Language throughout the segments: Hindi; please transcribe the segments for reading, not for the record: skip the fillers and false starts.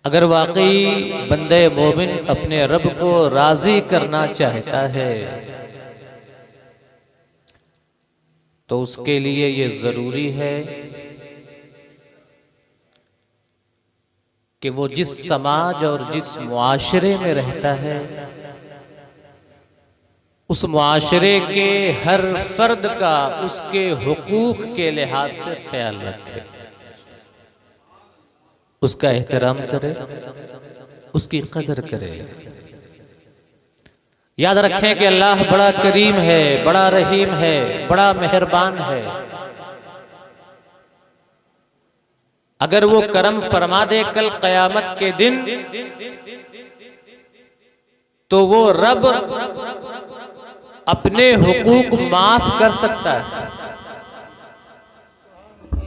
अगर वाकई बंदे मोमिन अपने रब को राजी करना चाहता है तो उसके लिए ये जरूरी है कि वो जिस समाज और जिस मुआशरे में रहता है उस मुआशरे के हर फर्द का उसके हुकूक के लिहाज से ख्याल रखे, उसका एहतराम करे, उसकी कदर करे। याद रखें कि अल्लाह बड़ा करीम है, बड़ा रहीम है, बड़ा मेहरबान है। अगर वो करम फरमा दे कल क़यामत के दिन तो वो रब अपने हुकूक माफ कर सकता है,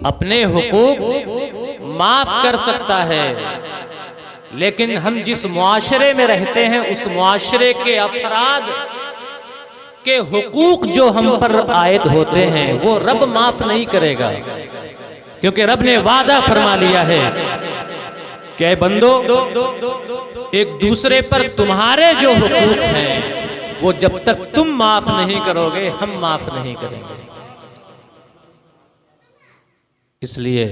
अपने हुकूक माफ कर सकता है। लेकिन हम जिस मुआशरे में रहते हैं उस मुआशरे के अफराद के हुकूक जो हम पर आयद होते हैं वो रब माफ नहीं करेगा, क्योंकि रब ने वादा फरमा लिया है कि बंदो एक दूसरे पर तुम्हारे जो हुकूक हैं वो जब तक तुम माफ नहीं करोगे हम माफ नहीं करेंगे। इसलिए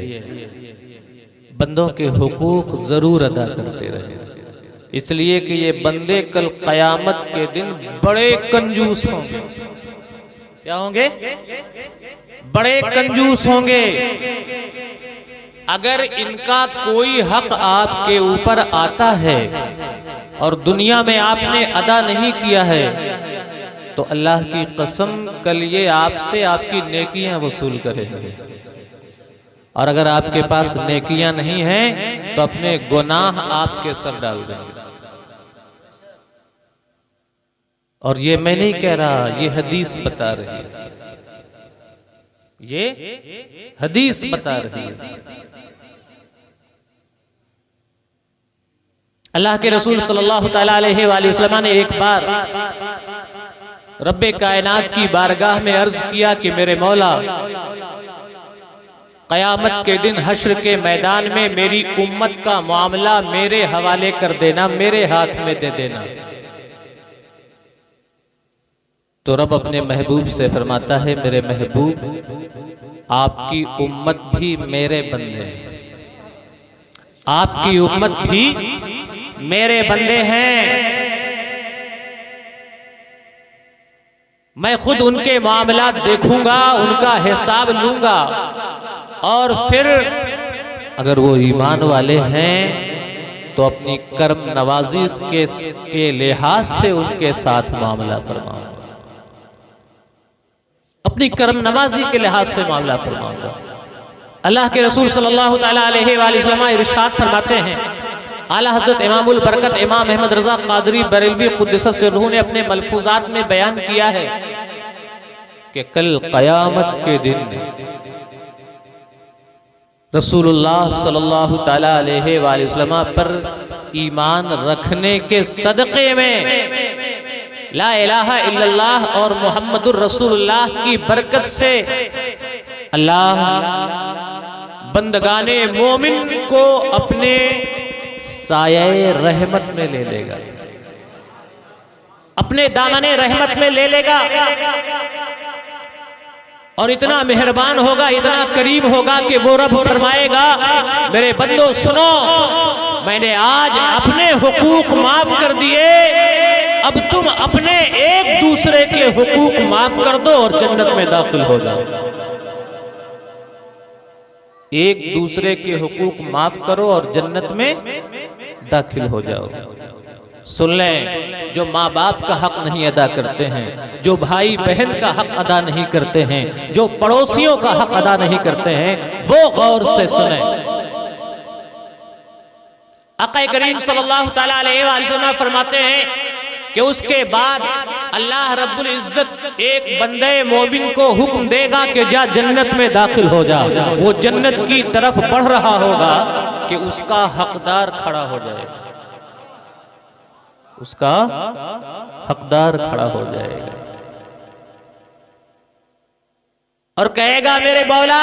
बंदों के हुकूक जरूर अदा करते रहे, इसलिए कि ये बंदे कल क़यामत के दिन बड़े कंजूस होंगे। क्या होंगे? बड़े कंजूस होंगे। अगर इनका कोई हक आपके ऊपर आता है और दुनिया में आपने अदा नहीं किया है तो अल्लाह की कसम कल ये आपसे आपकी नेकियां वसूल करेंगे। और अगर आपके पास नेकियां नहीं हैं तो अपने गुनाह आपके सर डाल देंगे। और ये मैं नहीं कह रहा, ये हदीस बता रही है, ये हदीस बता रही है। अल्लाह के रसूल सल्लल्लाहु तआला अलैहि वसल्लम ने एक बार रब्बे कायनात की बारगाह में अर्ज किया कि मेरे मौला, क़यामत के दिन हश्र के मैदान में मेरी उम्मत का मामला मेरे हवाले कर देना, मेरे हाथ में दे देना। तो रब अपने महबूब से फरमाता है, मेरे महबूब आपकी उम्मत भी मेरे बंदे हैं, आपकी उम्मत भी मेरे बंदे हैं। मैं खुद उनके मामलात देखूंगा, उनका हिसाब लूंगा और फिर अगर वो ईमान वाले हैं तो अपनी कर्म नवाजी के लिहाज से उनके साथ मामला फरमाऊंगा, अपनी कर्म नवाजी के लिहाज से मामला फरमाऊंगा। अल्लाह के रसूल सल्लल्लाहु तआला अलैहि वसल्लम इरशाद फरमाते हैं, आला हज़रत इमामुल बरकत इमाम अहमद रज़ा क़ादरी बरेलवी क़ुद्दस सिर्रुहु ने अपने मलफूजात में बयान किया है कि कल क़यामत के दिन रसूलुल्लाह सल्लल्लाहु तआला अलैहि वसल्लम पर ईमान रखने के सदक़े में ला इलाहा इल्लल्लाह और मुहम्मदुर रसूलुल्लाह की बरकत से अल्लाह बंदगाने मोमिन को अपने साये रहमत में ले लेगा, अपने दामने रहमत में ले लेगा। और इतना मेहरबान होगा, इतना करीम होगा कि वो रब फरमाएगा, मेरे बंदो सुनो, मैंने आज अपने हुकूक माफ कर दिए, अब तुम अपने एक दूसरे के हुकूक माफ कर दो और जन्नत में दाखिल हो जाओ। एक दूसरे के हुकूक माफ करो और जन्नत में दाखिल हो जाओ। सुन लें, जो माँ बाप का हक नहीं अदा करते हैं, जो भाई बहन का हक अदा नहीं करते हैं, जो पड़ोसियों का हक अदा नहीं करते हैं, वो गौर से सुने। आक़ा करीम सल्लल्लाहु तआला अलैहि वसल्लम फरमाते हैं कि उसके बाद अल्लाह रब्बुल इज्जत एक बंदे मोमिन को हुक्म देगा कि जा जन्नत में दाखिल हो जा। वो जन्नत की तरफ बढ़ रहा होगा कि उसका हकदार खड़ा हो जाएगा, उसका हकदार खड़ा हो जाएगा और कहेगा, मेरे मौला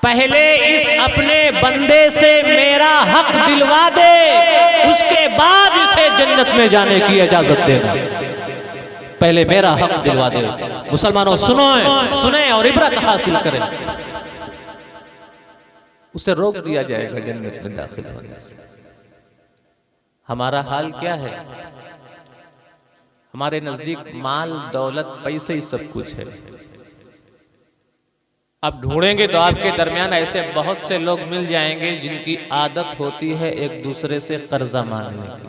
पहले इस अपने बंदे से मेरा हक दिलवा दे, उसके बाद इसे जन्नत में जाने की इजाजत देना। पहले मेरा हक दिलवा दे। मुसलमानों सुने और इबरत हासिल करें। उसे रोक दिया जाएगा जन्नत में दाखिल होने से। हमारा हाल क्या है? हमारे नजदीक माल, दौलत, पैसे ही सब कुछ है। अब ढूंढेंगे तो आपके दरमियान ऐसे बहुत से लोग मिल जाएंगे जिनकी आदत होती है एक दूसरे से कर्जा मांगने की।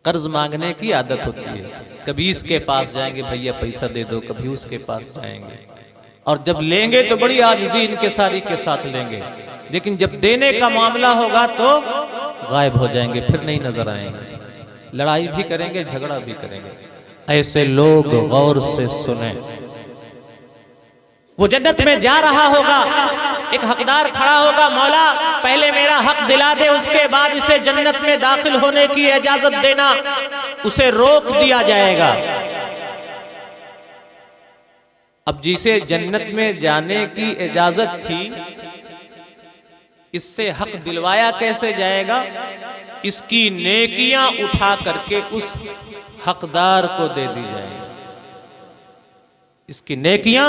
कर्ज मांगने की आदत होती है। कभी इसके पास जाएंगे, भैया पैसा दे दो, कभी उसके पास जाएंगे, और जब लेंगे तो बड़ी आजिज़ी इनके सारी के साथ लेंगे, लेकिन जब देने का मामला होगा तो गायब हो जाएंगे, फिर नहीं नजर आएंगे। लड़ाई भी करेंगे, झगड़ा भी करेंगे। ऐसे लोग गौर से सुने। वो जन्नत में जा रहा होगा, एक हकदार खड़ा होगा, मौला पहले मेरा हक दिला दे, उसके बाद इसे जन्नत में दाखिल होने की इजाजत देना। उसे रोक दिया जाएगा। अब जिसे जन्नत में जाने की इजाजत थी, इससे हक दिलवाया कैसे जाएगा? इसकी नेकियां उठा करके उस हकदार को दे दी जाएगी। इसकी नेकियां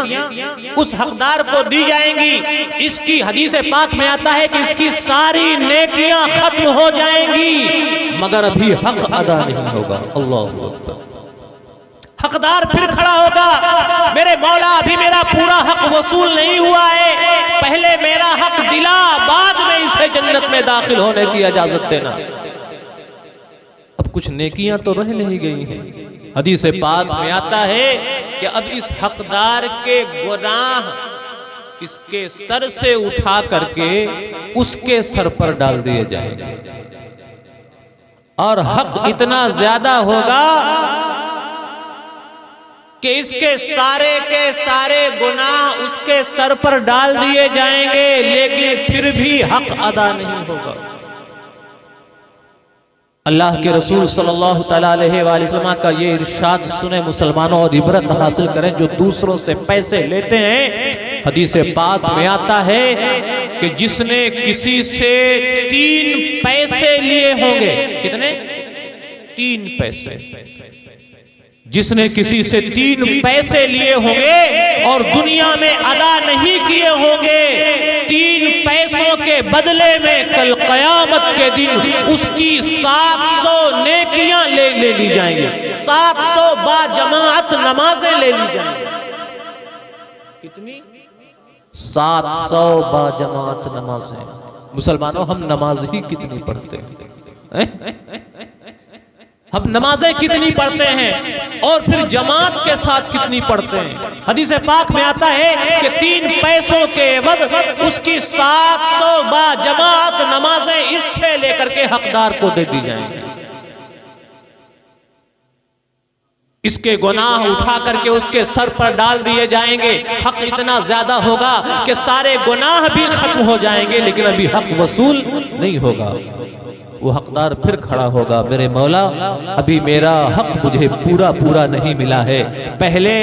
उस हकदार को दी जाएंगी। इसकी हदीस पाक में आता है कि इसकी सारी नेकियां खत्म हो जाएंगी, मगर अभी हक अदा नहीं होगा। अल्लाहु अकबर। हकदार फिर खड़ा होगा, मेरे मौला अभी मेरा पूरा हक वसूल नहीं हुआ है, पहले मेरा हक दिला, बाद में इसे जन्नत में दाखिल होने की इजाजत देना। अब कुछ नेकियां तो रह नहीं गई हैं। हदीस पाक में आता है कि अब इस हकदार के गुनाह इसके सर से उठा करके उसके सर पर डाल दिए जाएंगे, और हक इतना ज्यादा होगा कि इसके सारे के सारे गुनाह उसके सर पर डाल दिए जाएंगे, लेकिन फिर भी हक अदा नहीं होगा। अल्लाह के रसूल सल्लल्लाहु अलैहि वसल्लम का ये इरशाद सुने मुसलमानों, और इबरत हासिल करें। जो दूसरों से पैसे लेते हैं, हदीस पाक में आता है कि जिसने किसी से 3 पैसे लिए होंगे, कितने? 3 पैसे। जिसने किसी से 3 पैसे लिए होंगे और दुनिया में अदा नहीं किए होंगे, 3 पैसों के बदले में कल कयामत के दिन उसकी 700 नेकियां ले ली जाएंगी। 700 बाजमात नमाजें ले ली जाएंगी। कितनी? 700 बाजमात नमाजें। मुसलमानों, हम नमाज ही कितनी पढ़ते हैं? हम नमाजें कितनी पढ़ते हैं और फिर जमात के साथ कितनी पढ़ते हैं? हदीस पाक में आता है कि 3 पैसों के एवज उसकी 700 बाजमात नमाजें इससे लेकर के हकदार को दे दी जाएंगी। इसके गुनाह उठा करके उसके सर पर डाल दिए जाएंगे। हक इतना ज्यादा होगा कि सारे गुनाह भी खत्म हो जाएंगे, लेकिन अभी हक वसूल नहीं होगा। वो हकदार फिर खड़ा होगा, मेरे मौला अभी मेरा हक मुझे पूरा नहीं मिला है, पहले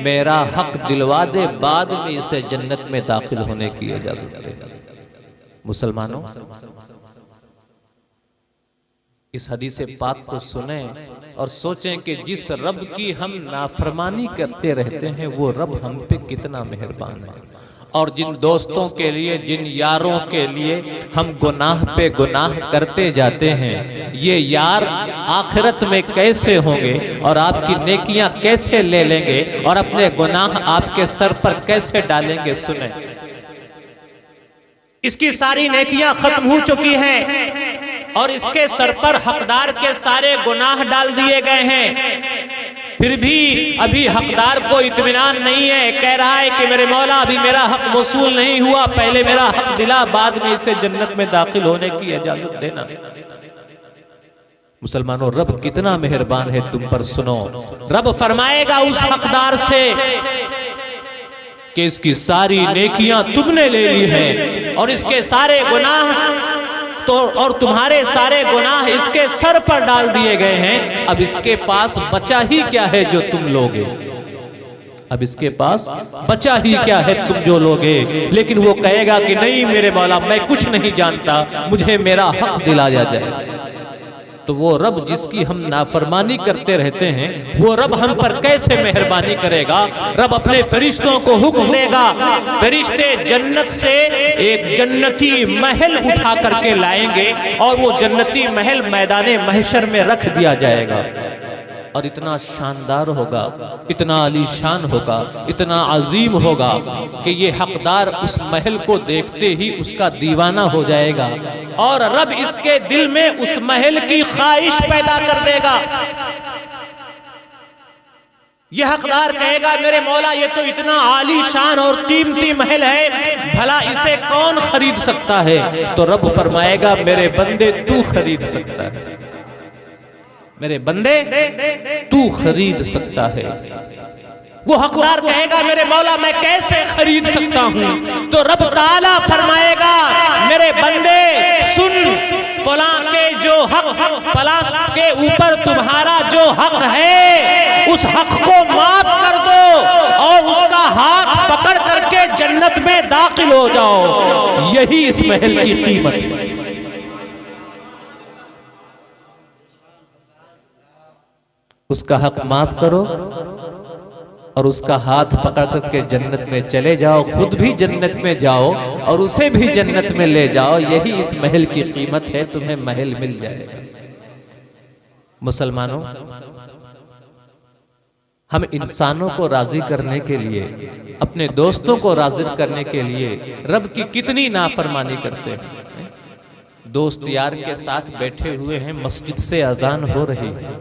मेरा हक दिलवा दे, बाद में इसे जन्नत में दाखिल होने की इजाजत दे। मुसलमानों, इस हदीस पाक को सुने और सोचें कि जिस रब की हम नाफरमानी करते रहते हैं, वो रब हम पे कितना मेहरबान है। और जिन दोस्तों के लिए, जिन यारों के लिए हम गुनाह पे गुनाह करते जाते हैं, ये यार आखिरत में कैसे होंगे और आपकी नेकियां कैसे ले लेंगे और अपने गुनाह आपके सर पर कैसे डालेंगे? सुने, इसकी सारी नेकियां खत्म हो चुकी हैं और इसके सर पर हकदार के सारे गुनाह डाल दिए गए हैं, फिर भी अभी हकदार को इत्मीनान नहीं है। कह रहा है कि मेरे मौला अभी मेरा हक वसूल नहीं हुआ, पहले मेरा हक दिला, बाद में इसे जन्नत में दाखिल होने की इजाजत देना। मुसलमानों, रब कितना मेहरबान है तुम पर। सुनो, रब फरमाएगा उस हकदार से कि इसकी सारी नेकियां तुमने ले ली हैं और इसके सारे गुनाह और तुम्हारे सारे गुनाह इसके सर पर डाल दिए गए हैं, अब इसके पास बचा ही क्या है जो तुम लोगे? अब इसके पास बचा ही क्या है तुम जो लोगे। लेकिन वो कहेगा कि नहीं मेरे मौला, मैं कुछ नहीं जानता, मुझे मेरा हक दिलाया जाए। तो वो रब जिसकी हम नाफरमानी करते रहते हैं, वो रब हम पर कैसे मेहरबानी करेगा। रब अपने फरिश्तों को हुक्म देगा, फरिश्ते जन्नत से एक जन्नती महल उठा करके लाएंगे और वो जन्नती महल मैदाने महशर में रख दिया जाएगा। और इतना शानदार होगा, इतना आलीशान होगा, इतना अजीम होगा कि ये हकदार उस महल को देखते ही उसका दीवाना हो जाएगा और रब इसके दिल में उस महल की ख्वाहिश पैदा कर देगा। ये हकदार कहेगा मेरे मौला ये तो इतना आलीशान और कीमती महल है, भला इसे कौन खरीद सकता है। तो रब फरमाएगा मेरे बंदे तू खरीद सकता है, मेरे बंदे तू खरीद सकता है। वो हकदार कहेगा मेरे मौला मैं कैसे खरीद सकता हूं। तो रब ताला फरमाएगा मेरे बंदे सुन, फला के जो हक, फला के ऊपर तुम्हारा जो हक है उस हक को माफ कर दो और उसका हाथ पकड़ करके जन्नत में दाखिल हो जाओ। यही इस महल की कीमत है। उसका हक माफ करो और उसका हाथ पकड़ करके जन्नत में चले जाओ, खुद भी जन्नत में जाओ और उसे भी जन्नत में ले जाओ। यही इस महल की कीमत है, तुम्हें महल मिल जाएगा। मुसलमानों, हम इंसानों को राजी करने के लिए, अपने दोस्तों को राजी करने के लिए रब की कितनी नाफरमानी करते हैं। दोस्त यार के साथ बैठे हुए हैं, मस्जिद से अजान हो रही है,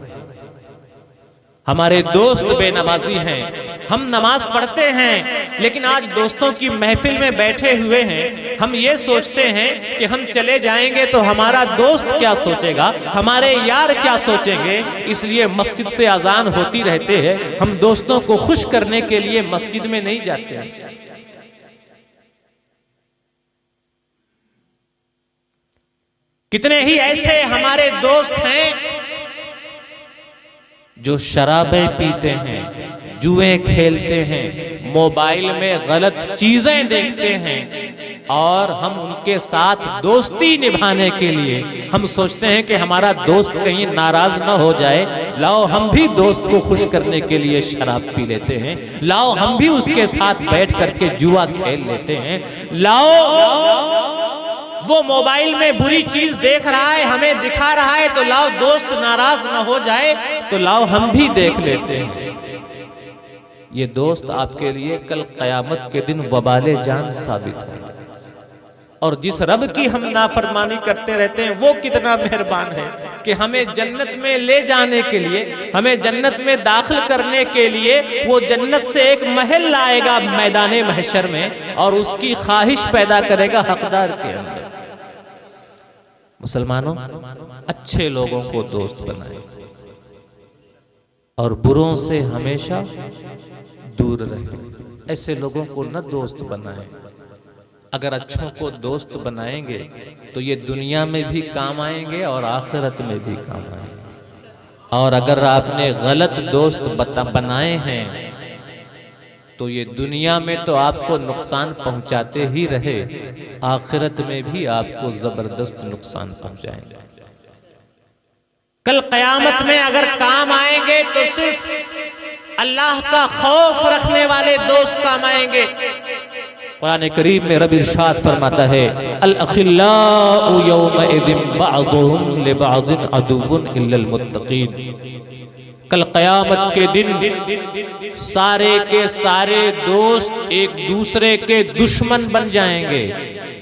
हमारे दोस्त बेनमाजी हैं, हम नमाज पढ़ते हैं, लेकिन आज दोस्तों की महफिल में बैठे हुए हैं। हम ये सोचते हैं कि हम चले जाएंगे तो हमारा दोस्त क्या सोचेगा, हमारे यार क्या सोचेंगे, इसलिए मस्जिद से अजान होती रहते हैं। हम दोस्तों को खुश करने के लिए मस्जिद में नहीं जाते हैं। कितने ही ऐसे हमारे दोस्त हैं जो शराबें पीते हैं, जुए खेलते हैं, मोबाइल में गलत चीजें देखते हैं और हम उनके साथ दोस्ती निभाने के लिए हम सोचते हैं कि हमारा दोस्त कहीं नाराज ना हो जाए, लाओ हम भी दोस्त को खुश करने के लिए शराब पी लेते हैं, लाओ हम भी उसके साथ बैठ करके जुआ खेल लेते हैं, लाओ वो मोबाइल में बुरी चीज देख रहा है, हमें दिखा रहा है, तो लाओ दोस्त नाराज ना हो जाए तो लाओ हम भी देख लेते हैं। ये दोस्त आपके लिए कल कयामत के दिन वबाले जान साबित होगा। और जिस रब की हम नाफरमानी करते रहते हैं वो कितना मेहरबान है कि हमें जन्नत में ले जाने के लिए, हमें जन्नत में दाखिल करने के लिए वो जन्नत से एक महल लाएगा मैदाने महशर में और उसकी ख्वाहिश पैदा करेगा हकदार के अंदर। मुसलमानों, अच्छे लोगों को दोस्त बनाएं और बुरों से हमेशा दूर रहें। ऐसे लोगों को न दोस्त बनाएं। अगर अच्छों को दोस्त बनाएंगे तो ये दुनिया में भी काम आएंगे और आखिरत में भी काम आएंगे। और अगर आपने गलत दोस्त बनाए हैं तो ये दुनिया में तो आपको नुकसान पहुंचाते ही रहे, आखिरत में भी आपको जबरदस्त नुकसान पहुंचाएंगे। कल क़यामत में अगर काम आएंगे तो सिर्फ अल्लाह का खौफ रखने वाले दोस्त काम आएंगे। कुरान करीम में रब इरशाद फरमाता है, अल अखिल्लाउ यौमइज़िन बअदुहुम लिबअदिन अदुव्वुन इल्लल मुत्तकीन। कल क़यामत के दिन सारे के सारे दोस्त एक दूसरे के दुश्मन बन जाएंगे,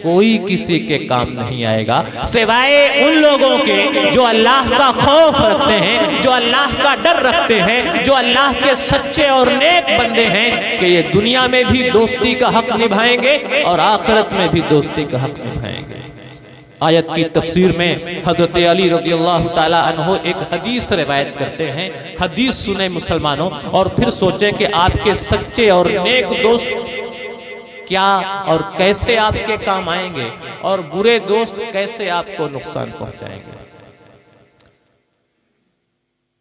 कोई किसी के काम नहीं आएगा सिवाय उन लोगों के जो अल्लाह का खौफ रखते हैं, जो अल्लाह का डर रखते हैं, जो अल्लाह के सच्चे और नेक बंदे हैं कि ये दुनिया में भी दोस्ती का हक निभाएंगे और आखिरत में भी दोस्ती का हक निभाएंगे। आयत की तफसीर में हजरत अली रज़ियल्लाहु ताला अन्हो एक हदीस रिवायत करते हैं। हदीस सुने मुसलमानों और फिर सोचें कि आपके सच्चे और नेक दोस्त क्या और कैसे आपके काम आएंगे और बुरे दोस्त कैसे आपको नुकसान पहुंचाएंगे।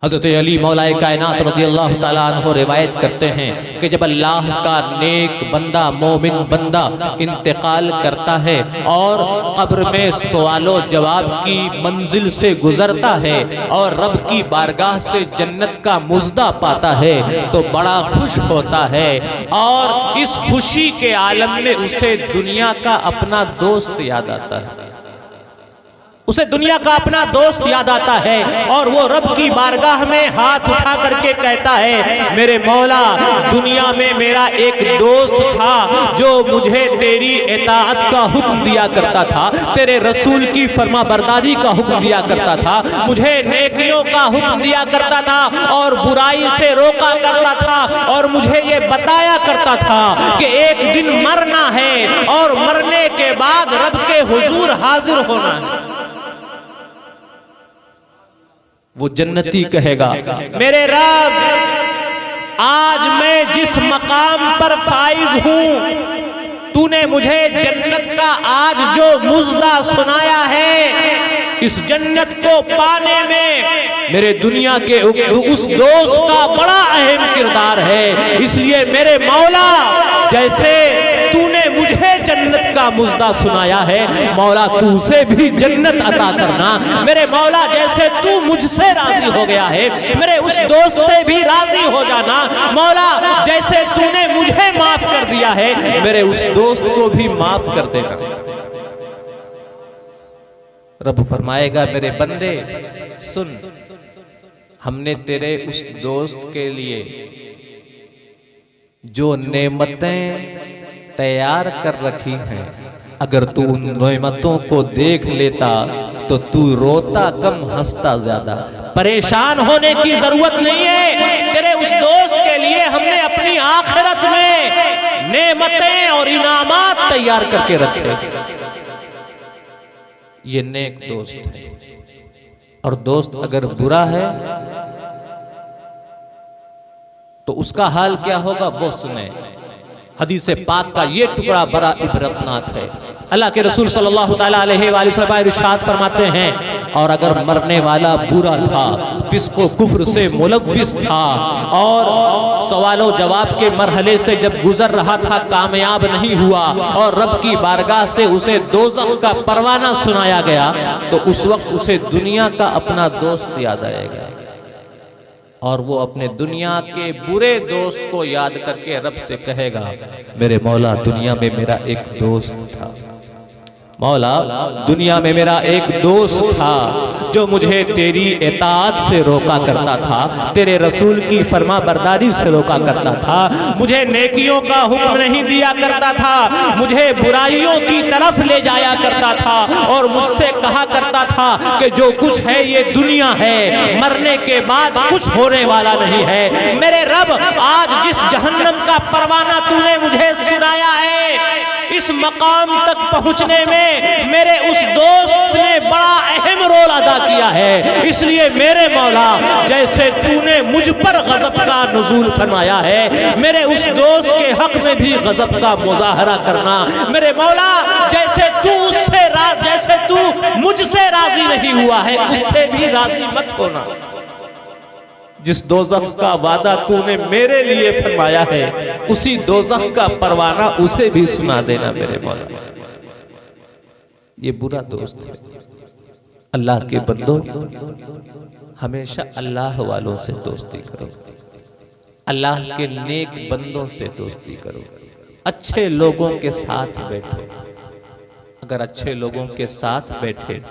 हज़रत अली मौलाए कायनात रज़ियल्लाहु ताला अन्हु रिवायत करते हैं कि जब अल्लाह का नेक बंदा मोमिन बंदा इंतकाल करता है और कब्र में सवालो जवाब की मंजिल से गुजरता है और रब की बारगाह से जन्नत का मुज़दा पाता है तो बड़ा खुश होता है और इस खुशी के आलम में उसे दुनिया का अपना दोस्त याद आता है, उसे दुनिया का अपना दोस्त याद आता है और वो रब की बारगाह में हाथ उठा करके कहता है, मेरे मौला दुनिया में मेरा एक दोस्त था जो मुझे तेरी इताअत का हुक्म दिया करता था, तेरे रसूल की फरमाबरदारी का हुक्म दिया करता था, मुझे नेकियों का हुक्म दिया करता था और बुराई से रोका करता था और मुझे ये बताया करता था कि एक दिन मरना है और मरने के बाद रब के हुजूर हाजिर होना है। वो जन्नती कहेगा, मेरे रब आज मैं जिस मकाम पर फाइज हूं, तूने मुझे जन्नत का आज जो मुज़दा सुनाया है, इस जन्नत को पाने में मेरे दुनिया के उस दोस्त का बड़ा अहम किरदार है। इसलिए मेरे मौला जैसे तूने मुझे जन्नत का मुज़दा सुनाया है, मौला तू उसे भी जन्नत अता करना। मेरे मौला जैसे तू मुझसे राजी हो गया है, मेरे उस दोस्त से भी राजी हो जाना। मौला जैसे तूने मुझे माफ कर दिया है, मेरे उस दोस्त को भी माफ कर देना। रब फरमाएगा, मेरे बंदे सुन, हमने तेरे उस दोस्त के लिए जो नेमतें तैयार कर रखी हैं, अगर तू उन नेमतों को देख लेता तो तू रोता कम हंसता ज्यादा। परेशान होने की जरूरत नहीं है, तेरे उस दोस्त के लिए हमने अपनी आखिरत में नेमतें और इनामात तैयार करके रखे। ये नेक दोस्त है। और दोस्त अगर बुरा है तो उसका हाल क्या होगा वो सुने। हदीस पाक का ये टुकड़ा बड़ा इबरतनाक है। अल्लाह के रसूल सल्लल्लाहु अलैहि वसल्लम इरशाद फरमाते हैं, और अगर मरने वाला बुरा था, फिस्को कुफ्र से मुलव्विस था और सवालो जवाब के मरहले से जब गुजर रहा था कामयाब नहीं हुआ और रब की बारगाह से उसे दोज़ख का परवाना सुनाया गया, तो उस वक्त उसे दुनिया का अपना दोस्त याद आएगा और वो अपने दुनिया के बुरे दोस्त को याद करके रब से कहेगा, मेरे मौला दुनिया में मेरा एक दोस्त था, मौला दुनिया में मेरा एक दोस्त था जो मुझे तेरी इताअत से रोका करता था, तेरे रसूल की फरमा बरदारी से रोका करता था, मुझे नेकियों का हुक्म नहीं दिया करता था, मुझे बुराइयों की तरफ ले जाया करता था और मुझसे कहा करता था कि जो कुछ है ये दुनिया है, मरने के बाद कुछ होने वाला नहीं है। मेरे रब आज जिस जहन्नम का परवाना तूने मुझे सुनाया है, इस मकाम तक पहुंचने में मेरे उस दोस्त ने बड़ा अहम रोल अदा किया है। इसलिए मेरे मौला जैसे तूने मुझ पर गजब का नुज़ूल फरमाया है, मेरे उस दोस्त के हक में भी गजब का मुजाहरा करना। मेरे मौला जैसे तू मुझसे राजी नहीं हुआ है, उससे भी राजी मत होना। जिस दोज़ख का वादा तूने मेरे लिए फरमाया है, उसी दोज़ख का परवाना उसे भी सुना देना मेरे मौला। ये बुरा दोस्त है। अल्लाह के बंदो, हमेशा अल्लाह वालों से दोस्ती करो, अल्लाह के नेक बंदों से दोस्ती करो, अच्छे लोगों के साथ बैठो। अगर अच्छे लोगों के साथ बैठे,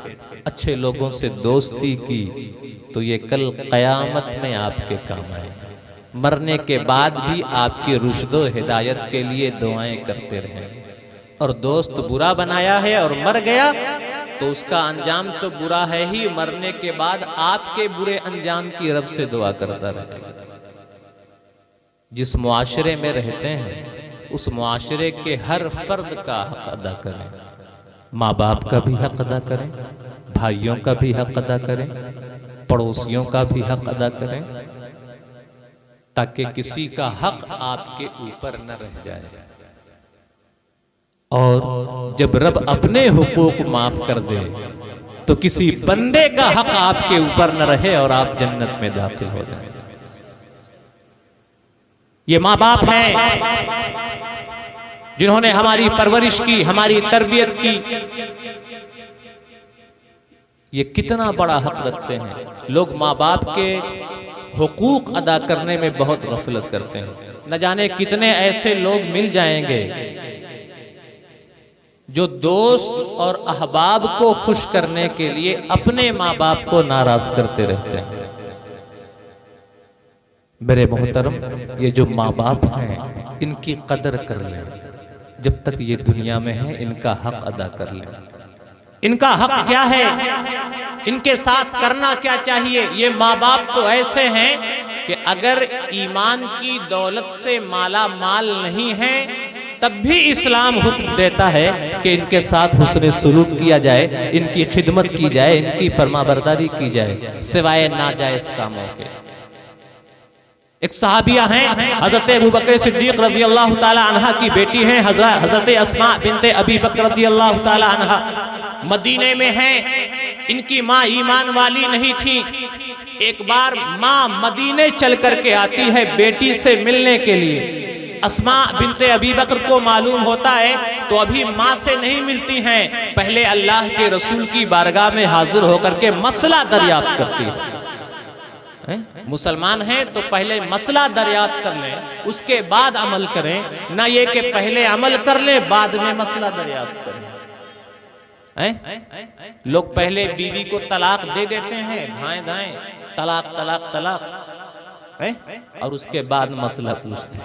अच्छे लोगों से दोस्ती की, तो ये कल क़यामत में आपके काम आए, मरने के बाद भी आपकी रुश्दो हिदायत के लिए दुआएं करते रहें। और दोस्त बुरा बनाया है और मर गया तो उसका अंजाम तो बुरा है ही, मरने के बाद आपके बुरे अंजाम की रब से दुआ करता रहेगा। जिस मुआशरे में रहते हैं उस मुआशरे के हर फर्द का हक अदा करें, माँ बाप का भी हक अदा करें, भाइयों का भी हक अदा करें, पड़ोसियों का भी हक अदा करें, ताकि किसी का हक आपके ऊपर न रह जाए। और जब रब अपने हुकूक माफ कर दे तो किसी बंदे का हक आपके ऊपर न रहे और आप जन्नत में दाखिल हो जाएं। ये माँ बाप हैं जिन्होंने हमारी परवरिश की, हमारी तरबियत की। ये कितना बड़ा हक रखते हैं। लोग माँ बाप के हुकूक अदा करने में बहुत गफलत करते हैं। न जाने कितने ऐसे लोग मिल जाएंगे जो दोस्त और अहबाब को खुश करने के लिए अपने माँ बाप को नाराज करते रहते हैं। मेरे मोहतरम, ये जो माँ बाप हैं इनकी कदर कर लें। जब तक ये दुनिया में है इनका हक अदा कर लें। इनका हक क्या है, इनके साथ करना क्या चाहिए। ये माँ बाप तो ऐसे हैं कि अगर ईमान की दौलत से माला माल नहीं है तब भी इस्लाम हुक्म देता है कि इनके साथ हुस्न सुलूक किया जाए, इनकी खिदमत की जाए, इनकी फरमाबरदारी की जाए, सिवाय नाजायज कामों के। एक सहाबिया हैं हजरत अबू बकर सिद्दीक रज़ी अल्लाह ताला अन्हा की बेटी हैं हजरत अस्मा बिनते अबी बकर रज़ी अल्लाह ताला अन्हा। मदीने में हैं, इनकी माँ ईमान वाली नहीं थी। एक बार माँ मदीने चल करके आती है बेटी से मिलने के लिए। अस्मा बिनते अबी बकर को मालूम होता है तो अभी माँ से नहीं मिलती हैं, पहले अल्लाह के रसूल की बारगाह में हाजिर होकर के मसला दरियाफ्त करती है। मुसलमान हैं तो पहले मसला दरियाफ्त कर लें, उसके बाद अमल करें, ना ये कि पहले अमल कर लें बाद में मसला दरियाफ्त करें। लोग पहले बीवी को तलाक दे देते हैं, धाएं धाएं तलाक तलाक तलाक, और उसके बाद मसला पूछते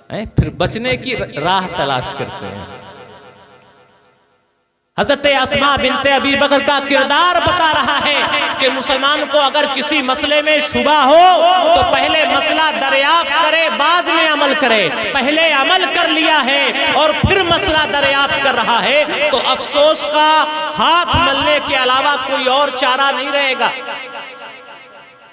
हैं, फिर बचने की राह तलाश करते हैं। हज़रत अस्मा बिनते अबी बकर का किरदार बता रहा है कि मुसलमान को अगर किसी मसले में शुबा हो तो पहले मसला दरियाफ्त करे बाद में अमल करे। पहले अमल कर लिया है और फिर मसला दरियाफ्त कर रहा है तो अफसोस का हाथ मलने के अलावा कोई और चारा नहीं रहेगा।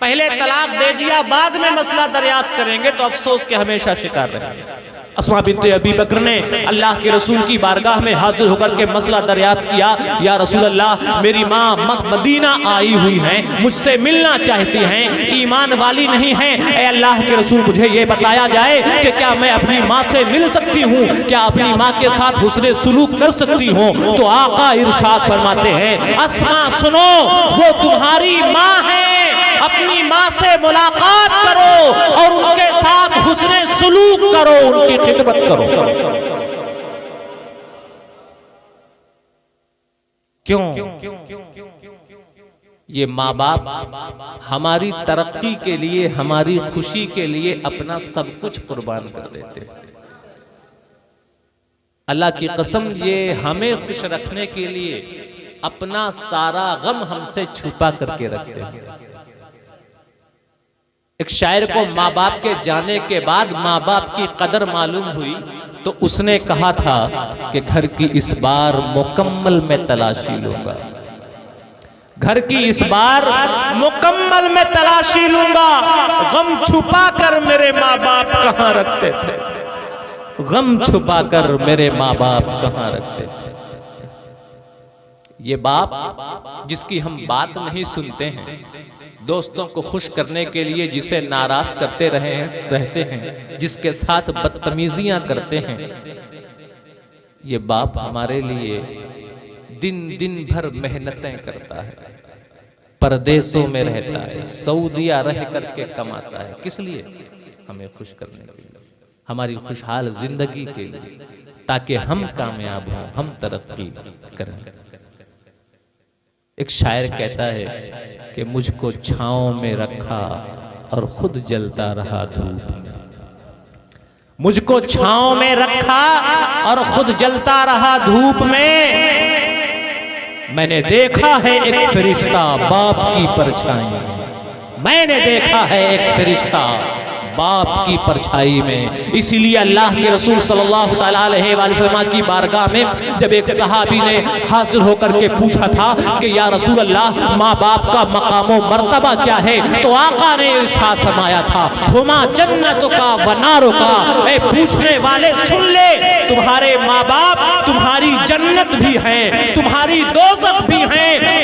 पहले तलाक दे दिया बाद में मसला दरियाफ्त करेंगे तो अफसोस के हमेशा शिकार रहेंगे। अस्मा बिनते अबी बकर ने अल्लाह के रसूल की बारगाह में हाजिर होकर के मसला दरियाफ्त किया, या रसूल अल्लाह मेरी माँ मदीना आई हुई हैं, मुझसे मिलना चाहती हैं, ईमान वाली नहीं हैं। ए अल्लाह के रसूल मुझे ये बताया जाए कि क्या मैं अपनी माँ से मिल सकती हूँ, क्या अपनी माँ के साथ हुस्न सुलूक कर सकती हूँ। तो आका इरशाद फरमाते हैं, अस्मा सुनो, वो तुम्हारी माँ है, अपनी माँ से मुलाकात करो और उनके साथ हुस्न सुलूक करो, उनकी खिदमत करो। क्यों? ये माँ बाप हमारी तरक्की के लिए, हमारी खुशी के लिए अपना सब कुछ कुर्बान कर देते हैं। अल्लाह की कसम, ये हमें खुश रखने के लिए अपना सारा गम हमसे छुपा करके रखते हैं। एक शायर को माँ बाप के जाने के बाद माँ बाप की कदर मालूम हुई तो उसने कहा था कि घर की इस बार मुकम्मल में तलाशी लूंगा, घर की इस बार मुकम्मल में तलाशी लूंगा। गम छुपा कर मेरे माँ बाप कहाँ रखते थे, गम छुपा कर मेरे माँ बाप कहाँ रखते थे। ये बाप जिसकी हम बात नहीं सुनते हैं, दोस्तों को खुश करने के लिए जिसे नाराज करते रहते हैं, जिसके साथ बदतमीजियां करते हैं, ये बाप हमारे लिए दिन दिन भर मेहनतें करता है, परदेशों में रहता है, सऊदिया रह करके कमाता है। किस लिए? हमें खुश करने के लिए, हमारी खुशहाल जिंदगी के लिए, ताकि हम कामयाब हों, हम तरक्की करें। एक शायर कहता है कि मुझको छांव में रखा और खुद जलता रहा धूप में, मुझको छांव में रखा और खुद जलता रहा धूप में। मैंने देखा है एक फरिश्ता बाप की परछाई में, मैंने देखा है एक फरिश्ता बाप की परछाई में। इसीलिए अल्लाह के रसूल सल्लल्लाहु अलैहि वसल्लम की बारगाह में जब एक सहाबी ने हाजिर होकर के पूछा था कि या रसूल अल्लाह, माँ बाप का मकाम व मर्तबा क्या है, तो आका ने इरशाद फरमाया था, हुमा जन्नतुका व नारुका। ए पूछने वाले सुन ले, तुम्हारे माँ बाप तुम्हारी जन्नत भी हैं, तुम्हारी दोज़ख भी हैं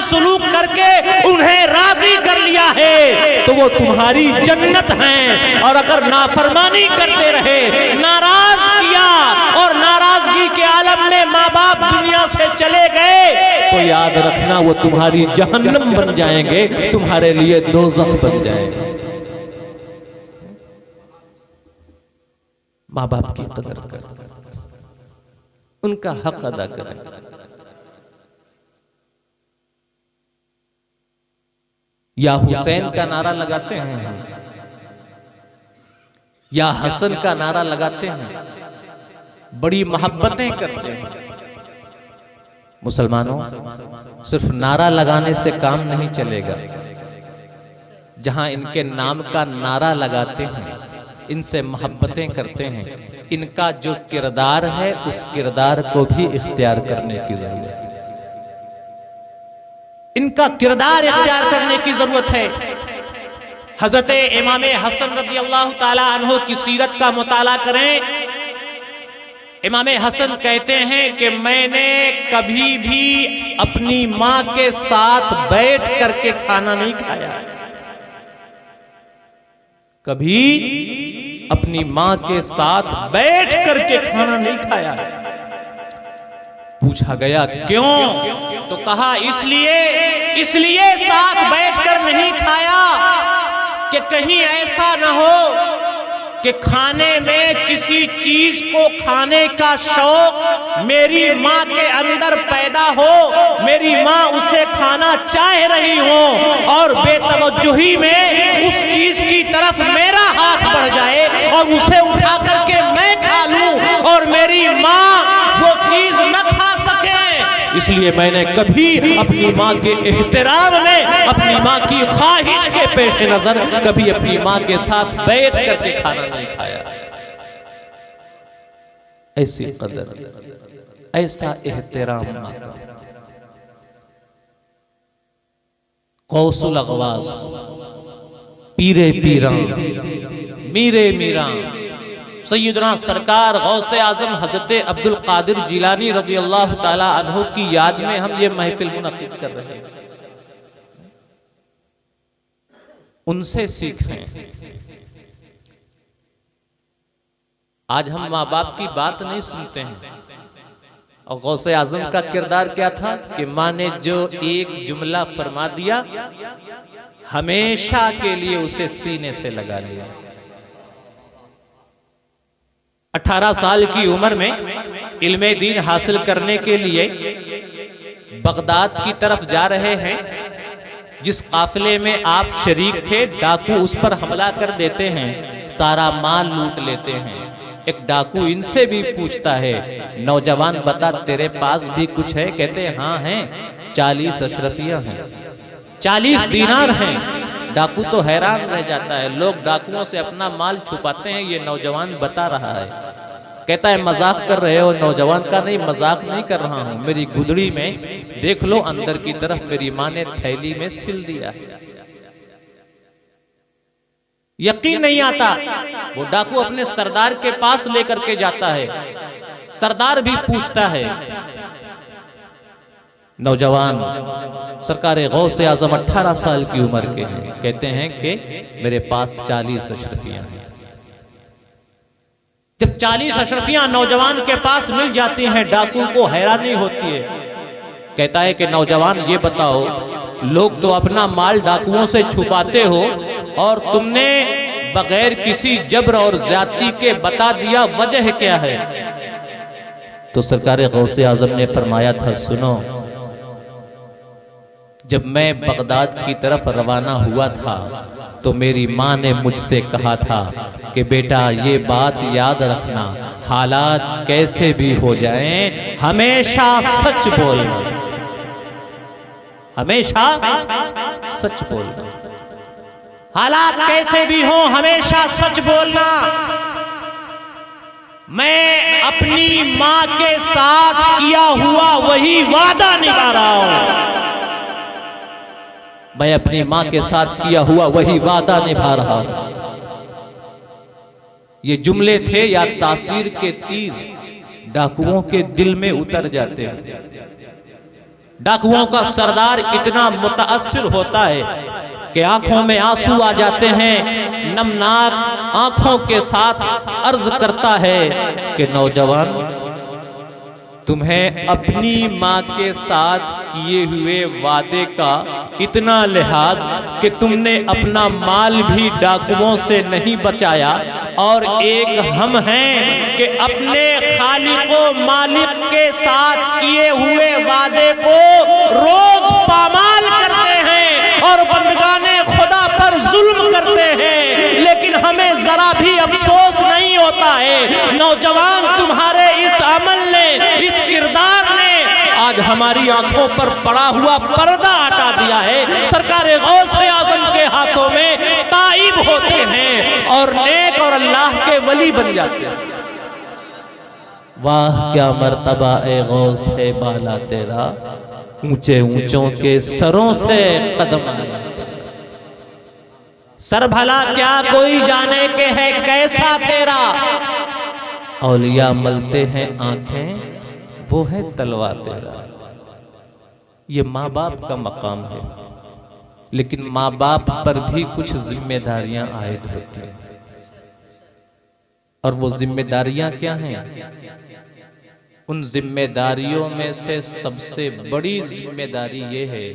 सुलूक करके उन्हें राजी कर लिया है तो वो तुम्हारी जन्नत हैं। और अगर नाफरमानी करते रहे, नाराज किया और नाराजगी के आलम में माँ बाप दुनिया से चले गए तो याद रखना वो तुम्हारी जहन्नम बन जाएंगे, तुम्हारे लिए दोज़ख बन जाएगा। माँ बाप की कदर करें, उनका हक अदा करें। या हुसैन का नारा लगाते हैं, या हसन का नारा लगाते हैं, बड़ी मोहब्बतें करते हैं। मुसलमानों, सिर्फ नारा लगाने से काम नहीं चलेगा। जहां इनके नाम का नारा लगाते हैं, इनसे मोहब्बतें करते हैं, इनका जो किरदार है उस किरदार को भी इख्तियार करने की जरूरत है। इनका किरदार इख्तियार करने की जरूरत है। हजरत इमाम हसन रज़ी अल्लाह ताला अन्हु की सीरत का मुताला करें। इमाम हसन कहते हैं कि मैंने कभी भी अपनी मां के साथ बैठ करके खाना नहीं खाया, कभी अपनी मां के साथ बैठ करके खाना नहीं खाया। पूछा गया क्यों, तो कहा इसलिए साथ बैठकर नहीं खाया कि कहीं ऐसा ना हो कि खाने में किसी चीज को खाने का शौक मेरी मां के अंदर पैदा हो, मेरी मां उसे खाना चाह रही हो और बेतवज्जुही में उस चीज की तरफ मेरा हाथ बढ़ जाए और उसे उठा करके मैं खा लूं और मेरी मां वो चीज न खा सके। इसलिए मैंने कभी अपनी मां के एहतराम में, अपनी मां की ख्वाहिश के पेश नजर कभी अपनी मां के साथ बैठ करके खाना नहीं खाया। ऐसी कदर, ऐसा एहतराम मां का। गौसुल अगवास, पीरे पीरा, मीरे मीरा, सैयदना सरकार गौसे आजम हजरत अब्दुल कादिर जिलानी रज़ी अल्लाह ताला अन्हु की याद में हम ये महफिल मुनक़िद कर रहे हैं। उनसे सीखें। आज हम माँ बाप की बात नहीं सुनते हैं। और गौसे आजम का किरदार क्या था कि माँ ने जो एक जुमला फरमा दिया, हमेशा के लिए उसे सीने से लगा लिया। 18 साल की उम्र में इल्मे दीन हासिल करने के लिए बगदाद की तरफ जा रहे हैं। जिस काफिले में आप शरीक थे, डाकू उस पर हमला कर देते हैं, सारा माल लूट लेते हैं। एक डाकू इनसे भी पूछता है, नौजवान बता तेरे पास भी कुछ है? कहते हैं हाँ हैं, 40 अशरफियां हैं, 40 दीनार हैं। डाकू तो हैरान रह जाता है, लोग डाकुओं से अपना माल छुपाते हैं, ये नौजवान बता रहा है। कहता है मजाक कर रहे हो? नौजवान का नहीं, मजाक नहीं कर रहा हूं, मेरी गुदड़ी में देख लो, अंदर की तरफ मेरी मां ने थैली में सिल दिया है। यकीन नहीं आता। वो डाकू अपने सरदार के पास लेकर के जाता है। सरदार भी पूछता है, नौजवान सरकार गौसे आजम 18 साल की उम्र के हैं, कहते हैं कि मेरे पास 40 अशरफियां हैं। जब 40 अशरफियां नौजवान के पास मिल जाती हैं, डाकू को हैरानी होती है। कहता है कि नौजवान ये बताओ, लोग तो अपना माल डाकुओं से छुपाते हो और तुमने बगैर किसी जबर और ज्यादती के बता दिया, वजह क्या है? तो सरकार गौसे आजम ने फरमाया था, सुनो, जब मैं बगदाद की तरफ रवाना हुआ था तो मेरी माँ ने मुझसे कहा था कि बेटा ये बात याद रखना, हालात कैसे भी हो जाएं, हमेशा सच बोलना, हमेशा सच बोलना, हालात कैसे भी हो हमेशा सच बोलना। मैं अपनी माँ के साथ किया हुआ वही वादा निभा रहा हूं, मैं अपनी मां के साथ किया हुआ वही वादा निभा रहा हूं। ये जुमले थे या तासीर के तीर डाकुओं के दिल में उतर जाते हैं। डाकुओं का सरदार इतना मुतासिर होता है कि आंखों में आंसू आ जाते हैं, नमनाक आंखों के साथ अर्ज करता है कि नौजवान, तुम्हें अपनी माँ के साथ किए हुए वादे का इतना लिहाज कि तुमने अपना माल भी डाकुओं से नहीं बचाया, और एक हम हैं कि अपने खालिको मालिक के साथ किए हुए वादे को रोज पामाल करते हैं और बंदगाने खुदा पर जुल्म करते हैं, लेकिन हमें जरा भी अफसोस नहीं होता है। नौजवान, तुम्हारे इस अमल ने, इस किरदार ने आज हमारी आंखों पर पड़ा हुआ पर्दा हटा दिया है। सरकार गौसे आजम के हाथों में ताइब होते हैं और नेक और अल्लाह के वली बन जाते हैं। वाह क्या मर्तबा ए गौस है बाला तेरा, ऊंचे ऊंचों के सरों से कदम आया तेरा। सर भला क्या कोई जाने के है कैसा तेरा, औलिया मलते हैं आंखें वो है तलवा तेरा। ये माँ बाप का मकाम है, लेकिन माँ बाप पर भी कुछ जिम्मेदारियां आयद होती हैं, और वो जिम्मेदारियां क्या हैं? उन जिम्मेदारियों में से सबसे बड़ी जिम्मेदारी ये है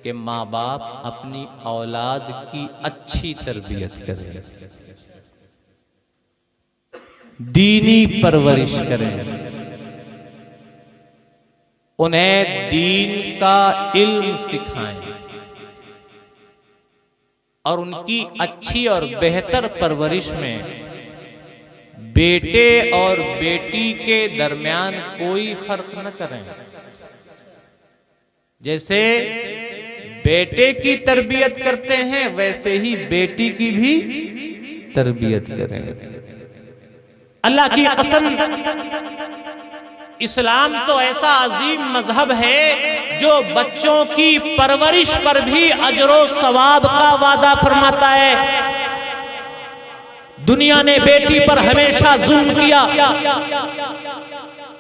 कि माँ बाप अपनी औलाद की अच्छी तरबियत करें, दीनी परवरिश करें, उन्हें दीन का इल्म सिखाएं और उनकी अच्छी और बेहतर परवरिश में बेटे और बेटी के दरमियान कोई फर्क न करें। जैसे बेटे की तरबियत करते हैं वैसे ही बेटी की भी तरबियत करें। अल्लाह की कसम, इस्लाम तो ऐसा अजीम मजहब है जो बच्चों की परवरिश पर भी अजरो सवाब का वादा फरमाता है। दुनिया ने बेटी पर हमेशा जुल्म किया,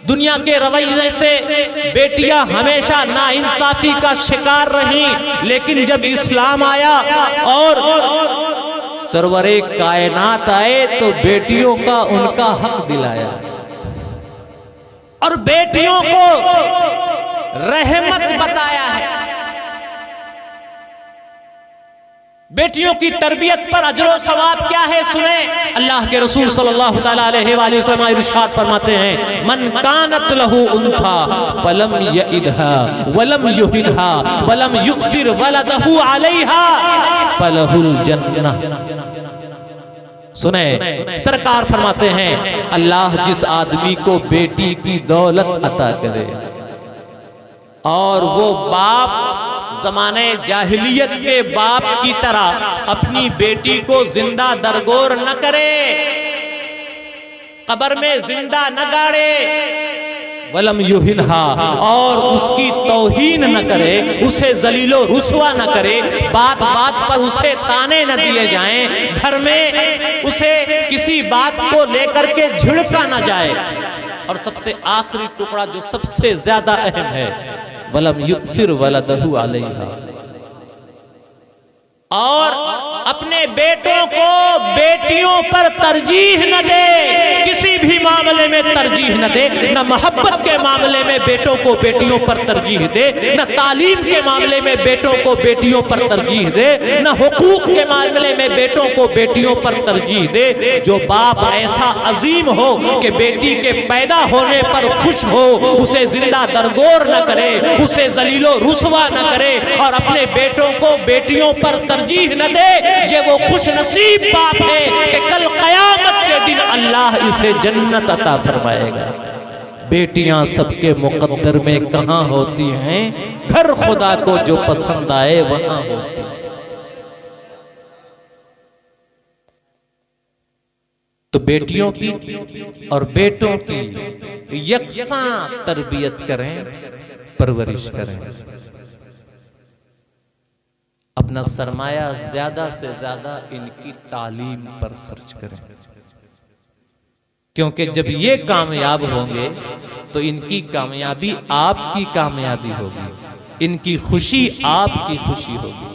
दुनिया के रवैये से बेटियां हमेशा नाइंसाफी का शिकार रहीं, लेकिन जब इस्लाम आया और सरवरे कायनात आए तो बेटियों का उनका हक दिलाया और बेटियों को रहमत बताया है। बेटियों की तरबियत पर अजरो सवाब क्या है सुने। अल्लाह के रसूल सल्लल्लाहु तआला अलैहि वसल्लम इरशाद फरमाते हैं, मन कानत लहू उन्था फलम यइदहा वलम युहिनहा वलम युक्तिर वलदहु अलैहा फलहुल जन्नह। सुने, सरकार फरमाते हैं, अल्लाह जिस आदमी को बेटी की दौलत अता करे और वो बाप जमाने जाहिलियत के बाप की तरह अपनी बेटी को जिंदा दरगोर न करे, कब्र में जिंदा न गाड़े, वलम युहिनहा और उसकी तौहीन न करे, उसे जलीलो रुसवा न करे, बात बात पर उसे ताने न दिए जाएं, घर में उसे किसी बात को लेकर के झिड़का न जाए, और सबसे आखिरी टुकड़ा जो सबसे ज्यादा अहम है, वलम युक्सिर वलदहु अलैहा, और अपने बेटों को बेटियों पर तरजीह न दे, किसी भी मामले में तरजीह न दे, न मोहब्बत के मामले में बेटों को बेटियों पर तरजीह दे, न तालीम के मामले में बेटों को बेटियों पर तरजीह दे, न हुकूक के मामले में बेटों को बेटियों पर तरजीह दे। जो बाप ऐसा अजीम हो कि बेटी के पैदा होने पर खुश हो, उसे जिंदा दरगोर न करे, उसे जलीलो रुसवा न करे और अपने बेटों को बेटियों पर तरजीह न दे, ये वो खुश नसीब बाप है कि कल कयामत के दिन अल्लाह इसे जन्नत अता फरमाएगा। बेटियां सबके मुकद्दर में कहां होती हैं, घर खुदा को जो पसंद आए वहां होती हैं। तो बेटियों की और बेटों की यकसां तरबियत करें, परवरिश करें, अपना सरमाया ज्यादा से ज्यादा इनकी तालीम पर खर्च करें, क्योंकि जब ये कामयाब होंगे तो इनकी कामयाबी आपकी कामयाबी होगी, इनकी खुशी आपकी खुशी होगी।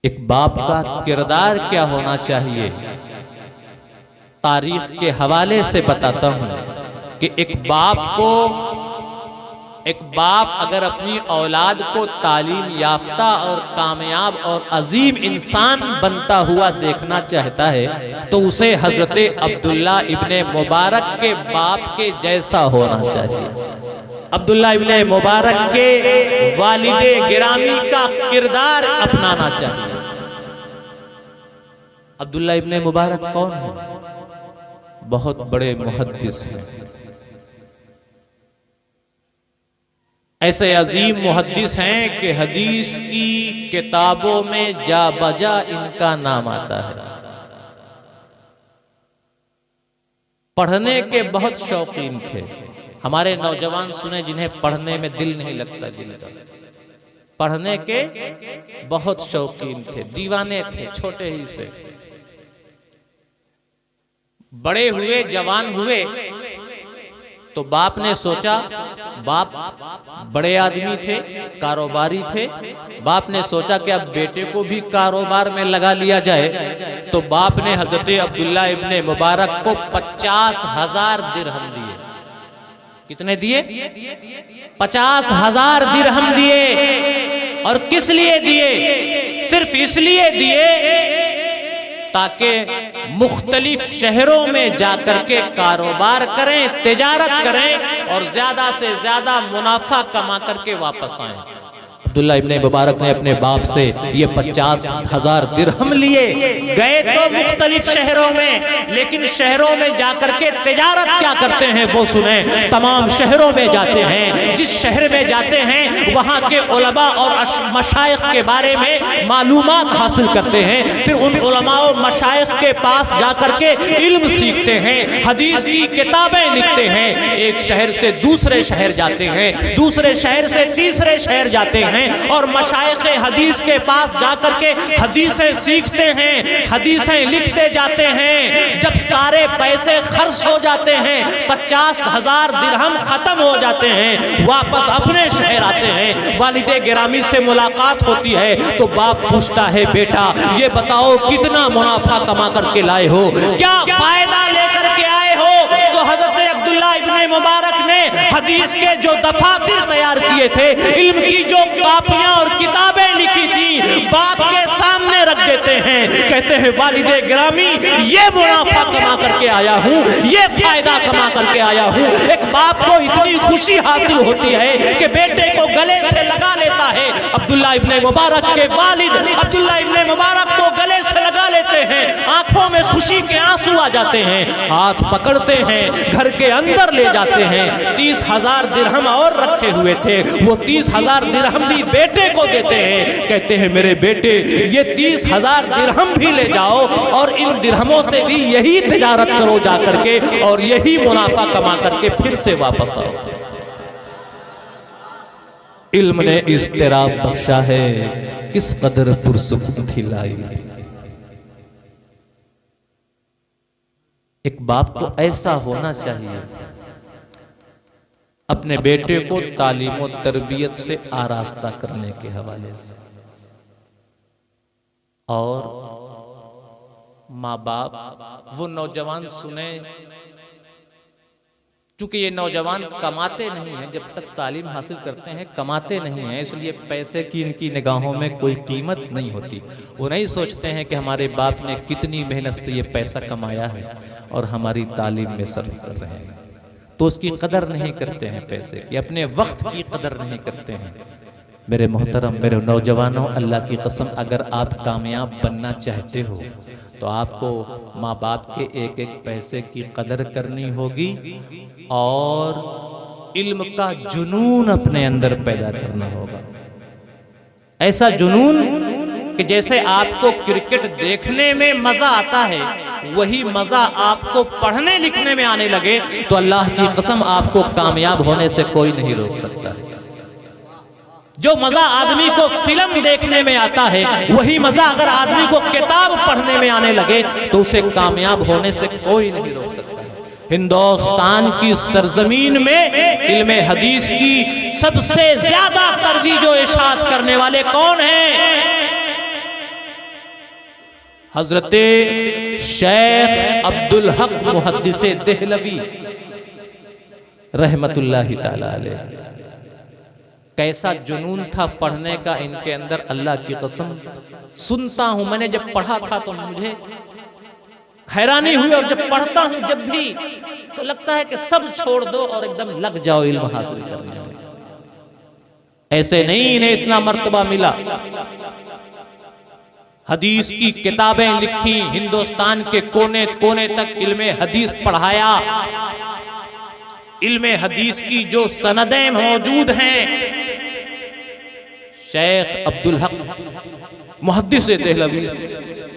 एक बाप का किरदार क्या होना चाहिए, तारीख के हवाले से बताता हूं कि एक बाप अगर अपनी औलाद को तालीम याफ्ता और कामयाब और अजीम इंसान बनता हुआ देखना चाहता है तो उसे हजरत अब्दुल्ला इब्ने मुबारक के बाप के जैसा होना चाहिए। अब्दुल्ला इब्ने मुबारक के वालिदे गिरामी का किरदार अपनाना चाहिए। अब्दुल्ला इब्ने मुबारक कौन है? बहुत बड़े मुहद्दिस हैं, ऐसे अजीम मुहद्दिस हैं कि हदीस की किताबों में जा बजा इनका नाम आता है। पढ़ने के बहुत शौकीन थे। हमारे नौजवान सुने जिन्हें पढ़ने में दिल नहीं लगता, दिल का पढ़ने के बहुत शौकीन थे, दीवाने थे छोटे ही से। बड़े हुए, जवान हुए तो बाप ने सोचा, बाप बड़े आदमी थे, कारोबारी थे, बाप ने सोचा कि अब बेटे को भी कारोबार में लगा लिया जाए। तो बाप ने हजरत अब्दुल्ला इब्ने मुबारक को 50,000 दिरहम दिए। कितने दिए? 50,000 दिरहम दिए। और किस लिए दिए? सिर्फ इसलिए दिए ताकि मुख्तलिफ शहरों में जाकर के कारोबार करें, तिजारत करें और ज्यादा से ज्यादा मुनाफा कमा करके वापस आएं। अब्दुल्ला इब्ने मुबारक ने अपने बाप से ये 50,000 दिरहम लिए। गए तो मुख्तलिफ शहरों में, लेकिन शहरों में जाकर के तिजारत क्या करते हैं वो सुने। तमाम शहरों में जाते हैं, जिस शहर में जाते हैं वहां के उलमा और मशाइख के बारे में मालूमात हासिल करते हैं। फिर उन उलमा और मशाइख के पास जाकर के इल्म सीखते हैं, हदीस की किताबें लिखते हैं। एक शहर से दूसरे शहर जाते हैं, दूसरे शहर से तीसरे शहर जाते हैं और मशाइख हदीस के पास जाकर के हदीसें सीखते हैं, हदीसें लिखते जाते हैं। जब सारे पैसे खर्च हो जाते हैं, 50,000 दिरहम खत्म हो जाते हैं, वापस अपने शहर आते हैं, वालिदे गिरामी से मुलाकात होती है तो बाप पूछता है, बेटा ये बताओ कितना मुनाफा कमा करके लाए हो, क्या फायदा लेकर के आए हो? तो हजरत अब्दुल्ला इब्ने मुबारक ने हदीस के जो दफातर तैयार किए थे, इल्म की जो कापियां और किताबें लिखी थी, बाप के सामने रख देते हैं। कहते हैं, वालिदे गिरामी ये मुनाफा कमा करके आया हूं, ये फायदा कमा करके आया हूं। एक बाप को इतनी खुशी हासिल होती है कि बेटे को गले से लगा लेता है। अब्दुल्ला इब्ने मुबारक के वालिद अब्दुल्ला इब्ने मुबारक को गले से लगा लेते हैं, आंखों में खुशी के आंसू आ जाते हैं, हाथ पकड़ते हैं, घर के अंदर ले जाते हैं। 30,000 दिरहम और रखे हुए थे, वो 30,000 दिरहम भी बेटे को देते हैं। कहते हैं, मेरे बेटे ये 30,000 दिरहम भी ले जाओ और इन दिरहमों से भी यही तिजारत करो जाकर के और यही मुनाफा कमा करके फिर से वापस आओ। इल्म ने इस्तिराब बख्शा है, किस कदर पुरसुकून थी लाई। एक बाप को ऐसा होना चाहिए, अपने बेटे को तालीम और तरबियत से आरास्ता करने के हवाले से। और माँ बाप, वो नौजवान सुने, क्योंकि ये नौजवान कमाते नहीं हैं, जब तक तालीम हासिल करते हैं कमाते नहीं हैं, इसलिए पैसे की इनकी निगाहों में कोई कीमत नहीं होती। वो नहीं सोचते हैं कि हमारे बाप ने कितनी मेहनत से ये पैसा कमाया है और हमारी तालीम में सर्फ कर रहे हैं, तो उसकी कदर नहीं करते हैं, पैसे की, अपने वक्त की कदर नहीं करते हैं। मेरे मोहतरम, मेरे नौजवानों, अल्लाह की कसम, अगर आप कामयाब बनना चाहते हो तो आपको माँ बाप के एक एक पैसे की कदर करनी होगी और इल्म का जुनून अपने अंदर पैदा करना होगा। ऐसा जुनून कि जैसे आपको क्रिकेट देखने में मजा आता है, वही मजा आपको पढ़ने लिखने में आने लगे तो अल्लाह की कसम आपको कामयाब होने से कोई नहीं रोक सकता है। जो मजा आदमी को फिल्म देखने में आता है, वही मजा अगर आदमी को किताब पढ़ने में आने लगे तो उसे कामयाब होने से कोई नहीं रोक सकता है। हिंदुस्तान की सरजमीन में इल्मे हदीस की सबसे ज्यादा तरवीज व इशाअत करने वाले कौन हैं? हजरते शेख अब्दुल हक मुहद्दिसे देहलवी रहमतुल्लाहि ताला अलैह। कैसा जुनून था पढ़ने का इनके अंदर, अल्लाह की कसम। सुनता हूं, मैंने जब पढ़ा था तो मुझे हैरानी हुई, और जब पढ़ता हूं जब भी तो लगता है कि सब छोड़ दो और एकदम लग जाओ इल्म हासिल करने में। ऐसे नहीं इन्हें इतना मर्तबा मिला। हदीस की किताबें लिखी, हिंदुस्तान के कोने कोने तक इल्मे हदीस पढ़ाया। इल्मे हदीस की जो सनदें मौजूद हैं, शेख अब्दुल हक मुहद्दिस देहलवी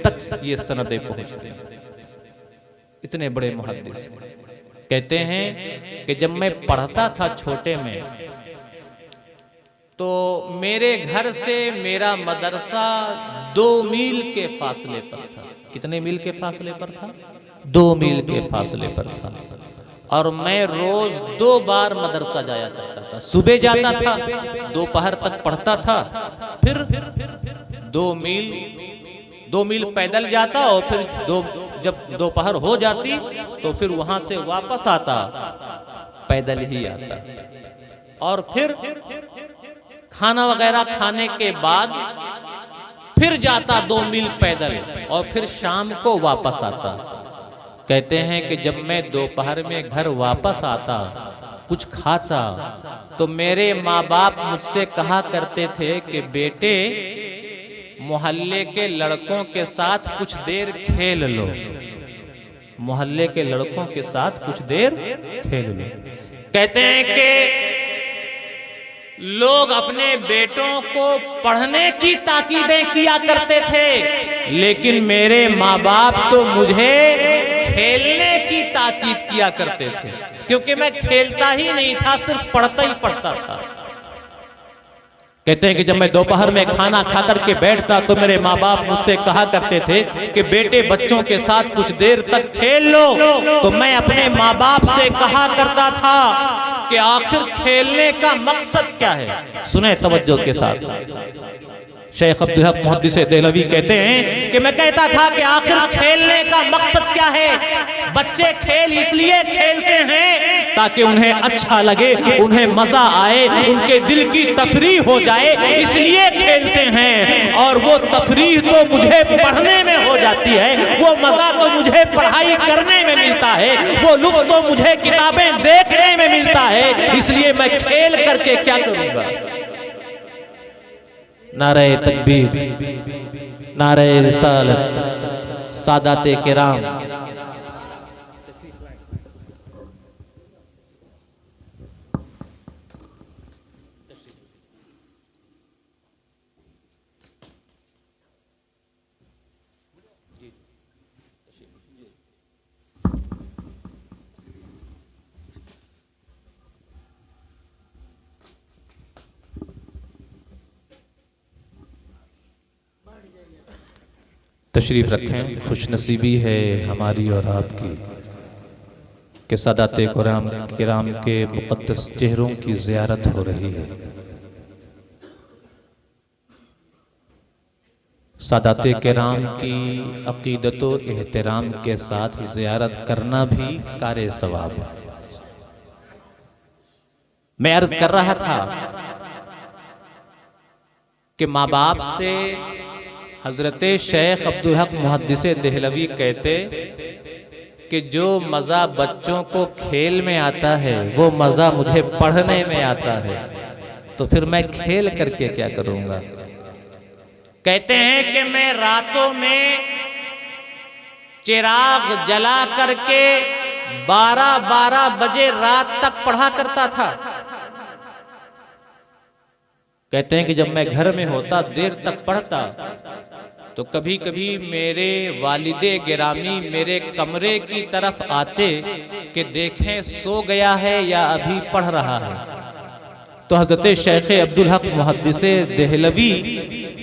तक ये सनदें पहुंचती हैं। इतने बड़े मुहद्दिस कहते हैं कि जब मैं पढ़ता था छोटे में, तो मेरे घर से मेरा मदरसा 2 मील के फासले पर था। कितने मील के फासले पर था? 2 मील के फासले पर था। और मैं रोज 2 बार मदरसा जाया करता था। सुबह जाता था, दोपहर तक पढ़ता था, फिर 2 मील पैदल जाता, और फिर जब दोपहर हो जाती तो फिर वहां से वापस आता, पैदल ही आता। और फिर खाना वगैरह खाने के बाद फिर जाता 2 मील पैदल, और फिर शाम को वापस आता। कहते हैं कि जब मैं दोपहर में घर वापस आता, कुछ खाता, तो मेरे माँ बाप मुझसे कहा करते थे कि बेटे, मोहल्ले के लड़कों के साथ कुछ देर खेल लो, मोहल्ले के लड़कों के साथ कुछ देर खेल लो। कहते हैं कि लोग अपने बेटों को पढ़ने की ताकीदें किया करते थे, लेकिन मेरे माँ बाप तो मुझे खेलने की ताकीद किया करते थे, क्योंकि मैं खेलता ही नहीं था, सिर्फ पढ़ता ही पढ़ता था। कहते हैं कि जब मैं दोपहर में खाना खा करके बैठता तो मेरे माँ बाप मुझसे कहा करते थे कि बेटे, बच्चों के साथ कुछ देर तक खेल लो। तो मैं अपने माँ बाप से कहा करता था कि आखिर खेलने का मकसद क्या है? सुने तवज्जो के साथ। शेख अब्दुल हक मुहद्दिस देहलवी कहते हैं कि मैं कहता था कि आखिर खेलने का मकसद क्या है? बच्चे खेल इसलिए खेलते हैं ताकि उन्हें अच्छा लगे, उन्हें मजा आए, उनके दिल की तफरीह हो जाए, इसलिए खेलते हैं। और वो तफरीह तो मुझे पढ़ने में हो जाती है, वो मजा तो मुझे पढ़ाई करने में मिलता है, वो लुत्फ तो मुझे किताबें देखने में मिलता है, इसलिए मैं खेल करके क्या करूंगा? नारे तकबीर, नारे रिसालत, सादाते किराम। तशरीफ रखें। खुशनसीबी है हमारी और आपकी कि सादाते किराम के मुक़द्दस चेहरों की ज़ियारत हो रही है। सादाते किराम की अक़ीदत व एहतराम के साथ ज़ियारत करना भी कारे सवाब है। मैं अर्ज़ कर रहा था कि माँ बाप से हजरत शेख अब्दुल हक मुहद्दिस देहलवी कहते कि जो मज़ा बच्चों को खेल में आता है वो मज़ा मुझे पढ़ने में आता है, तो फिर मैं खेल करके क्या करूँगा? कहते हैं कि मैं रातों में चिराग जला करके 12-12 बजे रात तक पढ़ा करता था। कहते हैं कि जब मैं घर में होता, देर तक पढ़ता, तो कभी कभी मेरे वालिदे गिरामी मेरे कमरे की तरफ आते कि देखें सो गया है या अभी पढ़ रहा है। तो हज़रत शेख अब्दुल हक मुहद्दिस देहलवी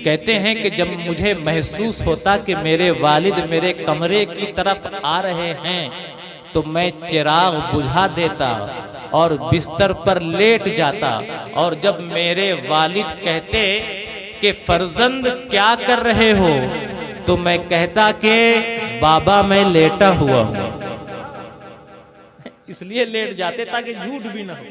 कहते हैं कि जब मुझे महसूस होता कि मेरे वालिद मेरे कमरे की तरफ आ रहे हैं, तो मैं चिराग बुझा देता और बिस्तर पर लेट जाता, और जब मेरे वालिद कहते कि फर्जंद क्या कर रहे हो, तो मैं कहता कि बाबा मैं लेटा हुआ हूं। इसलिए लेट जाते ताकि झूठ भी ना हो।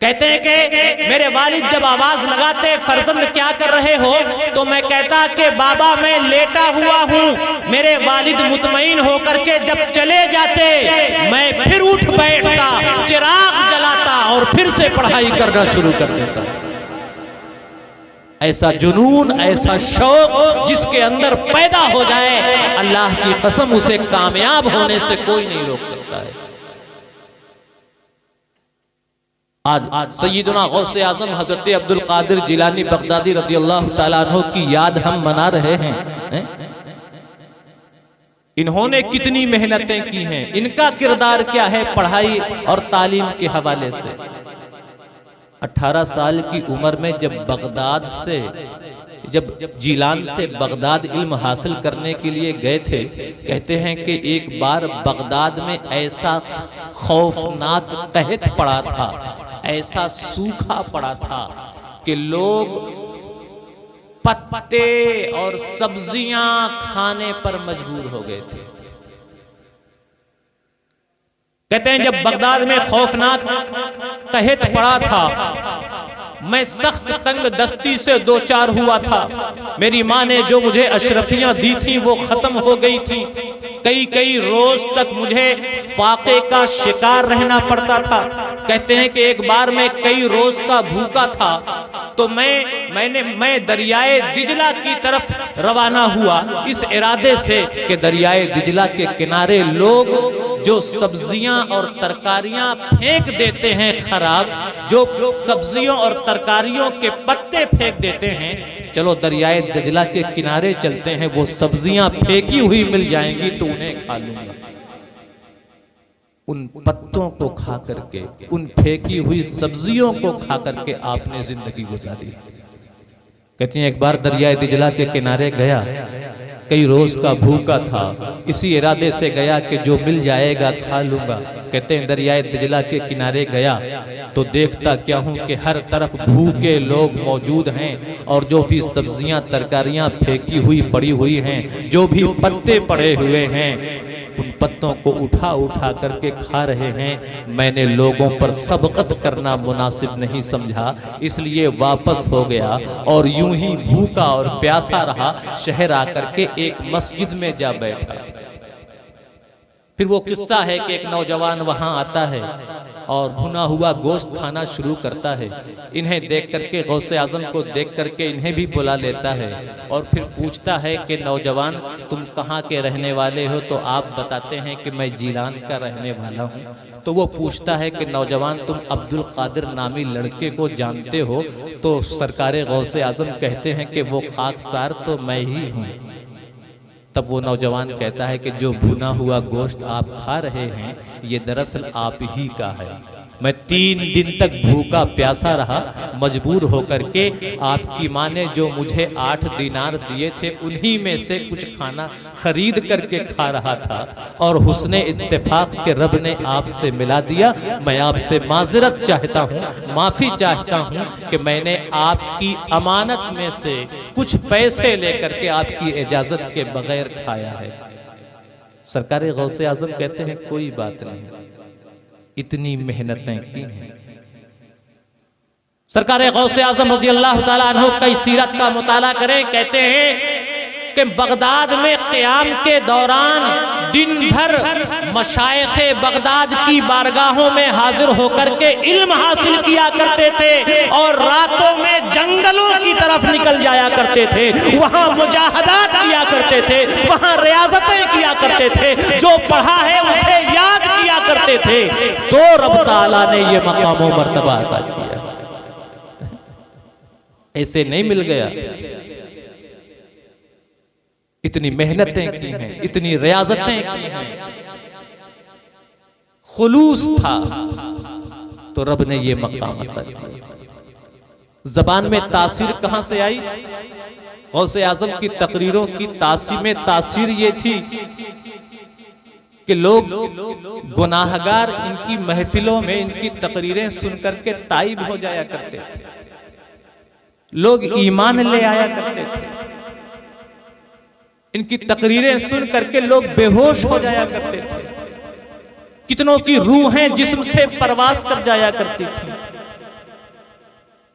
कहते हैं कि मेरे वालिद जब आवाज लगाते फर्जंद क्या कर रहे हो, तो मैं कहता कि बाबा मैं लेटा हुआ हूं। मेरे वालिद मुतमईन होकर के जब चले जाते, मैं फिर उठ बैठता, चिराग जलाता और फिर से पढ़ाई करना शुरू कर देता। ऐसा जुनून, ऐसा शौक जिसके अंदर पैदा हो जाए, अल्लाह की कसम उसे कामयाब होने से कोई नहीं रोक सकता है। आज सैयदना गौसे आजम हजरत अब्दुल कादिर जिलानी बगदादी रज़ियल्लाहु ताला अन्हु की याद हम मना रहे हैं। इन्होंने कितनी मेहनतें की हैं, इनका किरदार क्या है पढ़ाई और तालीम के हवाले से। 18 साल की उम्र में जब जीलान से बगदाद इल्म हासिल करने के लिए गए थे, कहते हैं कि एक बार बगदाद में ऐसा खौफनाक कहत पड़ा था, ऐसा सूखा पड़ा था कि लोग पत्ते और सब्जियां खाने पर मजबूर हो गए थे। कहते हैं जब बगदाद में खौफनाक कहत पड़ा था, मैं सख्त तंग दस्ती से दो चार हुआ था। मेरी माँ ने जो मुझे अशरफियां दी थी वो खत्म हो गई थी। कई रोज तक मुझे फाके का शिकार रहना पड़ता था। कहते हैं कि एक बार मैं कई रोज का भूखा था, तो मैं दरियाए दिजला की तरफ रवाना हुआ, इस इरादे से कि दरियाए दिजला के किनारे लोग जो सब्जियां और तरकारियां फेंक देते हैं खराब, जो सब्जियों और तरकारियों के पत्ते फेंक देते हैं, चलो दरियाए दिजला के किनारे चलते हैं, वो सब्जियां फेंकी हुई मिल जाएंगी तो उन्हें खा लूंगा। उन पत्तों को खा करके, उन फेंकी हुई सब्जियों को खा करके आपने जिंदगी गुजारी। कहती हैं एक बार दरियाए दिजला के किनारे गया, कई रोज का भूखा था, इसी इरादे से गया कि जो मिल जाएगा खा लूंगा। कहते हैं दरियाए दिजला के किनारे गया तो देखता क्या हूं कि हर तरफ भूखे लोग मौजूद हैं, और जो भी सब्जियां तरकारियां फेंकी हुई पड़ी हुई हैं, जो भी पत्ते पड़े हुए हैं, उन पत्तों को उठा उठा करके खा रहे हैं। मैंने लोगों पर सबकत करना मुनासिब नहीं समझा, इसलिए वापस हो गया और यूं ही भूखा और प्यासा रहा। शहर आकर के एक मस्जिद में जा बैठा। फिर वो किस्सा है कि एक नौजवान वहां आता है और भुना हुआ गोश्त खाना शुरू करता है। इन्हें देख करके गौसे आजम को देख करके इन्हें भी बुला लेता है और फिर पूछता है कि नौजवान तुम कहाँ के रहने वाले हो? तो आप बताते हैं कि मैं जीलान का रहने वाला हूँ। तो वो पूछता है कि नौजवान तुम अब्दुल कादिर नामी लड़के को जानते हो? तो सरकारे गौसे आजम कहते हैं कि वो खाकसार तो मैं ही हूँ। तब वो नौजवान कहता है कि जो भुना हुआ गोश्त आप खा रहे हैं ये दरअसल आप ही का है। मैं 3 दिन तक भूखा प्यासा रहा, मजबूर होकर के आपकी माँ ने जो मुझे 8 दिनार दिए थे उन्हीं में से कुछ खाना खरीद करके खा रहा था, और हुस्ने इत्तेफाक के रब ने आपसे मिला दिया। मैं आपसे माजरत चाहता हूँ, माफ़ी चाहता हूँ कि मैंने आपकी अमानत में से कुछ पैसे लेकर के आपकी इजाज़त के बगैर खाया है। सरकार गौसे आजम कहते हैं कोई बात नहीं, इतनी मेहनतें की हैं। सरकार गौसे आजम रज़ियल्लाहु ताला अन्हु की सीरत का मुताला करें। कहते हैं कि बगदाद में क़याम के दौरान दिन भर मशाइख़े बगदाद की बारगाहों में हाजिर होकर के इल्म हासिल किया करते थे, और रातों में जंगलों की तरफ निकल जाया करते थे। वहां मुजाहदात किया करते थे, वहां रियाजतें किया करते थे, जो पढ़ा है उसे याद किया करते थे। तो रब ताला ने ये मकाम व मर्तबा अता किया, ऐसे नहीं मिल गया। इतनी मेहनतें की हैं, इतनी रियाजतें की हैं, खुलूस था तो रब ने ये मकाम अता किया। जबान में तासीर कहां से आई? गौसे आजम की तकरीरों की तासीर ये थी कि लोग गुनाहगार इनकी महफिलों में इनकी तकरीरें सुन करके ताइब हो जाया करते थे, लोग ईमान ले आया करते थे। इनकी तकरीरें सुन करके लोग बेहोश हो जाया करते थे। कितनों की रूहें जिस्म से परवास कर जाया करती थी।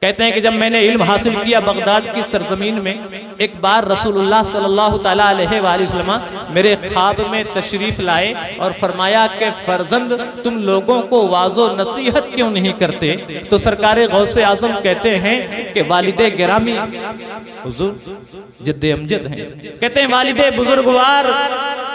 कहते हैं कि जब मैंने इल्म हासिल किया बगदाद की सरजमीन में, एक बार रसूलुल्लाह सल्लल्लाहु तआला अलैहि वसल्लम मेरे ख्वाब में तशरीफ लाए और फरमाया कि फर्जंद तुम लोगों को वाज़ो नसीहत क्यों नहीं करते? तो सरकार गौसे आजम कहते हैं कि वालिदे गिरामी हुजूर जद्दे अमजद हैं, कहते हैं वालिदे बुजुर्गवार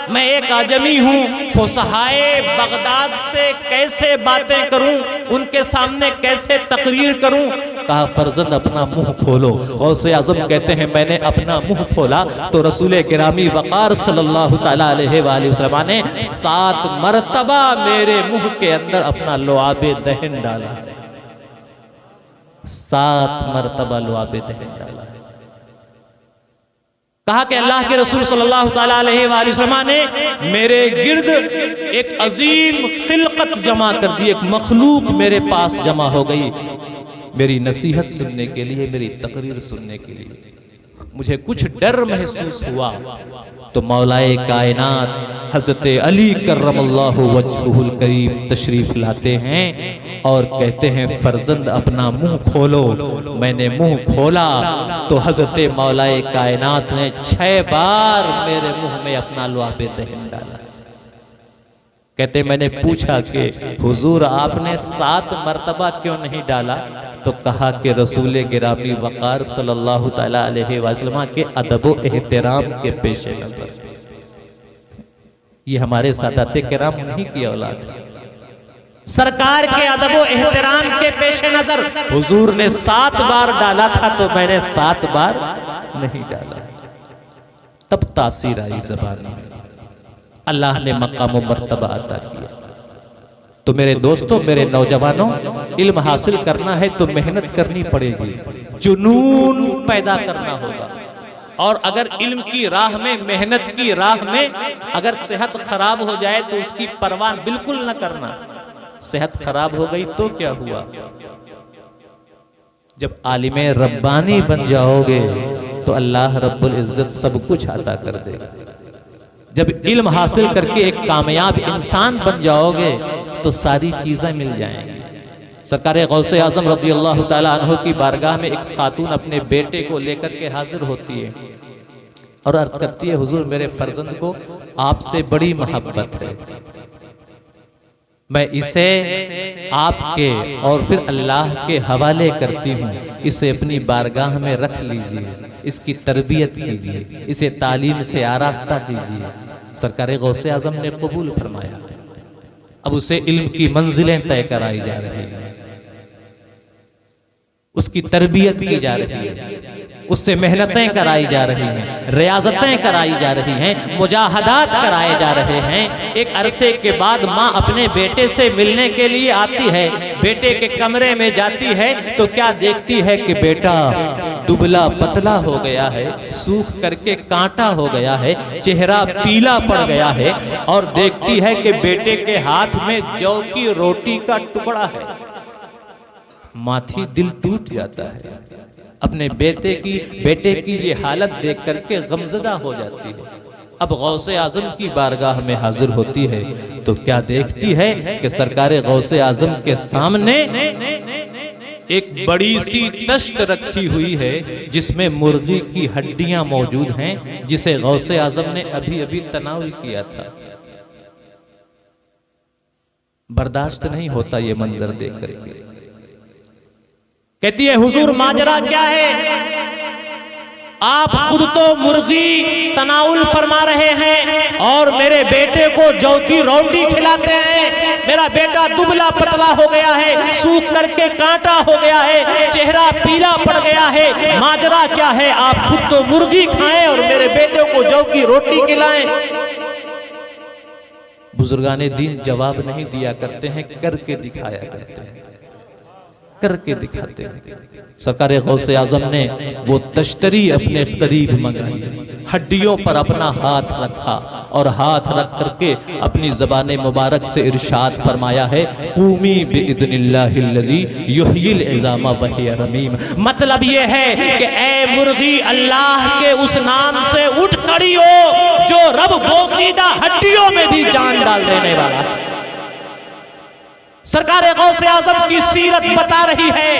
मैं एक आजमी हूँ, फुसहाए बगदाद से कैसे बातें करूं, उनके सामने कैसे तकरीर करूं? कहा फर्जंद अपना मुंह खोलो। गौसे आजम कहते हैं मैंने अपना मुंह खोला तो रसूल गिरामी वक़ार सल्लल्लाहु तआला अलैहि वसल्लम ने 7 मरतबा मेरे मुंह के अंदर अपना लुआबे दहन डाला है। 7 मरतबा लुआबे दहन डाला है। कहा कि अल्लाह के रसूल सल्लल्लाहु तआला अलैहि वसल्लम ने मेरे गिर्द एक अजीम खिलकत जमा कर दी, एक मखलूक मेरे पास जमा हो गई मेरी नसीहत सुनने के लिए, मेरी तकरीर सुनने के लिए। मुझे कुछ डर महसूस हुआ तो मौलाए कायनात हजरत अली कर्रमल्लाहु वजहुल करीम तशरीफ लाते हैं और कहते हैं फर्जंद अपना मुंह खोलो। मैंने मुंह खोला तो हजरत मौलाए कायनात ने 6 बार मेरे मुंह में अपना लुआबे दहन डाला। कहते मैंने पूछा कि हुजूर आपने 7 मरतबा क्यों नहीं डाला? तो कहा कि रसूल गिरामी वक़ार सल्लल्लाहु तआला अलैहि वसल्लम के अदब व एहतराम के पेश नजर, ये हमारे सादाते किराम उन्हीं की औलाद है, सरकार के अदब व एहतराम के पेश नजर हुजूर ने 7 बार डाला था तो मैंने 7 बार नहीं डाला। तब तासीर आई ज़बान में, अल्लाह ने मकाम व मर्तबा अता किया। तो मेरे दोस्तों, मेरे नौजवानों, इल्म हासिल करना है तो मेहनत करनी पड़ेगी, जुनून पैदा करना होगा। और अगर इल्म की राह में, मेहनत की राह में अगर सेहत खराब हो जाए तो उसकी परवाह बिल्कुल न करना। सेहत खराब हो गई तो क्या हुआ? जब आलिमे रब्बानी बन जाओगे तो अल्लाह रब्बुल इज्जत सब कुछ अता कर देगा। जब इल्म हासिल करके एक कामयाब इंसान बन जाओगे तो सारी चीजें मिल जाएंगी। सरकार गौसे आजम रज़ी अल्लाह ताला अन्हु की बारगाह में एक खातून अपने बेटे को लेकर के हाजिर होती है और अर्ज करती है हुजूर मेरे फर्जंद को आपसे बड़ी मोहब्बत है, मैं इसे आपके और फिर अल्लाह के हवाले करती हूँ, इसे अपनी बारगाह में रख लीजिए, इसकी तरबियत कीजिए, इसे तालीम से आरास्ता कीजिए। सरकार गौसे आजम ने कबूल फरमाया। अब उसे इल्म की मंजिलें तय कराई जा रही हैं, उसकी तरबियत की जा रही है, उससे मेहनतें कराई जा रही हैं, रियाजतें कराई जा रही हैं, मुजाहदात कराए जा रहे हैं। एक अरसे के बाद माँ अपने बेटे से मिलने के लिए आती है, बेटे के कमरे में जाती है तो क्या देखती है कि बेटा दुबला पतला हो गया है, सूख करके कांटा हो गया है, चेहरा पीला पड़ गया है और देखती है कि बेटे के हाथ में जौ की रोटी का टुकड़ा है। माथी दिल टूट जाता है, अपने बेटे की ये हालत देख करके गमज़दा हो जाती है। अब गौसे आजम की बारगाह में हाजिर होती है तो क्या देखती है कि सरकार गौसे आजम के सामने एक बड़ी सी तश्त रखी हुई है जिसमें मुर्गी की हड्डियां मौजूद हैं, जिसे गौसे आजम ने अभी अभी तनाउल किया था। बर्दाश्त नहीं होता ये मंजर देख करके। कहती है हुजूर माजरा क्या है? आप खुद तो मुर्गी तनाउल फरमा रहे हैं और मेरे बेटे को जौ की रोटी खिलाते हैं। मेरा बेटा दुबला पतला हो गया है, सूख करके कांटा हो गया है, चेहरा पीला पड़ गया है। माजरा क्या है? आप खुद तो मुर्गी खाएं और मेरे बेटे को जौ की रोटी खिलाएं। बुजुर्गाने दीन जवाब नहीं दिया करते हैं, करके दिखाया करते हैं, करके दिखाते हैं। सरकार गौसे आजम ने वो तश्तरी अपने करीब मंगाई, हड्डियों पर अपना हाथ रखा और हाथ रख करके अपनी ज़बान मुबारक से इरशाद फरमाया है, क़ूमी बिइज़्निल्लाहिल्लज़ी युह्यिल इज़ामा वहिय रमीम। मतलब ये है कि ए मुर्गी, अल्लाह के उस नाम से उठ खड़ी हो जो रब बोसीदा हड्डियों में भी जान डाल देने वाला है। सरकार गौसे आजम की सीरत बता रही है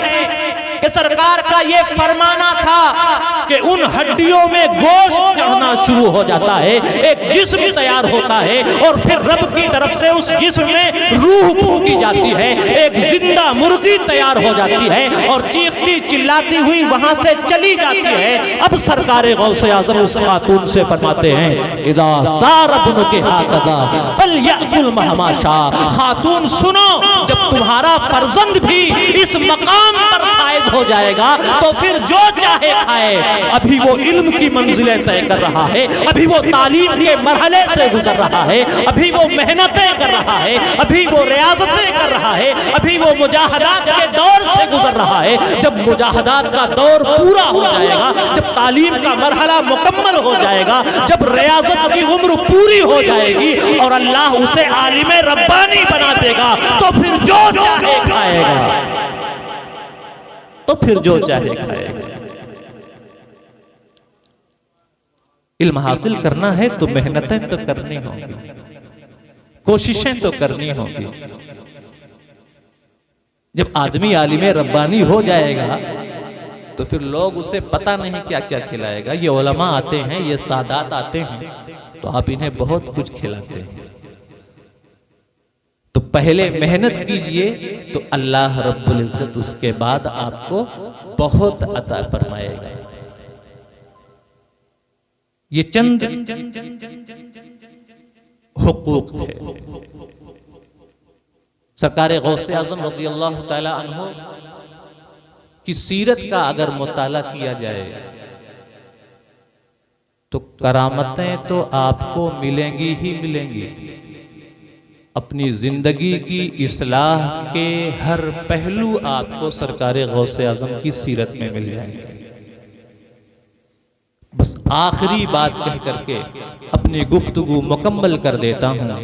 कि सरकार का ये फरमाना था कि उन हड्डियों में गोश्त चढ़ना शुरू हो जाता है, एक जिस्म तैयार होता है और फिर रब की तरफ से उस जिस्म में रूह फूंकी जाती है, एक जिंदा मुर्गी तैयार हो जाती है और चीखती चिल्लाती हुई वहां से चली जाती है। अब सरकार गौसे आजम उस खातून से फरमाते हैं, इदा सारबुनुके हाकदा फलयअकुल महमा शाह। खातून सुनो, जब तुम्हारा फर्जंद भी इस मकाम पर फायज हो जाएगा तो फिर जो चाहे खाए। अभी वो इल्म की मंजिलें तय कर रहा है, अभी वो तालीम के मरहले से गुजर रहा है, अभी वो मेहनतें कर रहा है, अभी वो रियाजतें कर रहा है, अभी वो मुजाहदात के दौर से गुजर रहा है। जब मुजाहदात का दौर पूरा हो जाएगा, जब तालीम का मरहला मुकम्मल हो जाएगा, जब रियाजत की उम्र पूरी हो जाएगी और अल्लाह उसे आलिम रब्बानी बना देगा तो फिर जो चाहे खाएगा, तो फिर जो चाहे खाएगा। इल्म हासिल करना है तो मेहनतें तो करनी होंगी, कोशिशें तो करनी होंगी। जब आदमी आलिम रब्बानी हो जाएगा तो फिर लोग उसे पता नहीं क्या क्या खिलाएगा। ये उलमा आते हैं, ये सादात आते हैं तो आप इन्हें बहुत कुछ खिलाते हैं। तो पहले मेहनत कीजिए तो अल्लाह रब्बुल इज्जत उसके बाद आपको बहुत अता फरमाएगा। ये चंद हुकूक थे। सरकार गौसे आज़म रज़ियल्लाहु ताला अन्हु की सीरत का अगर मुताला किया जाए तो करामतें तो आपको मिलेंगी ही मिलेंगी। अपनी जिंदगी की इस्लाह के हर पहलू आपको सरकार गौसे आज़म की सीरत में मिल जाएंगे। बस आखिरी बात कह करके अपनी गुफ्तगू मुकम्मल कर देता हूँ।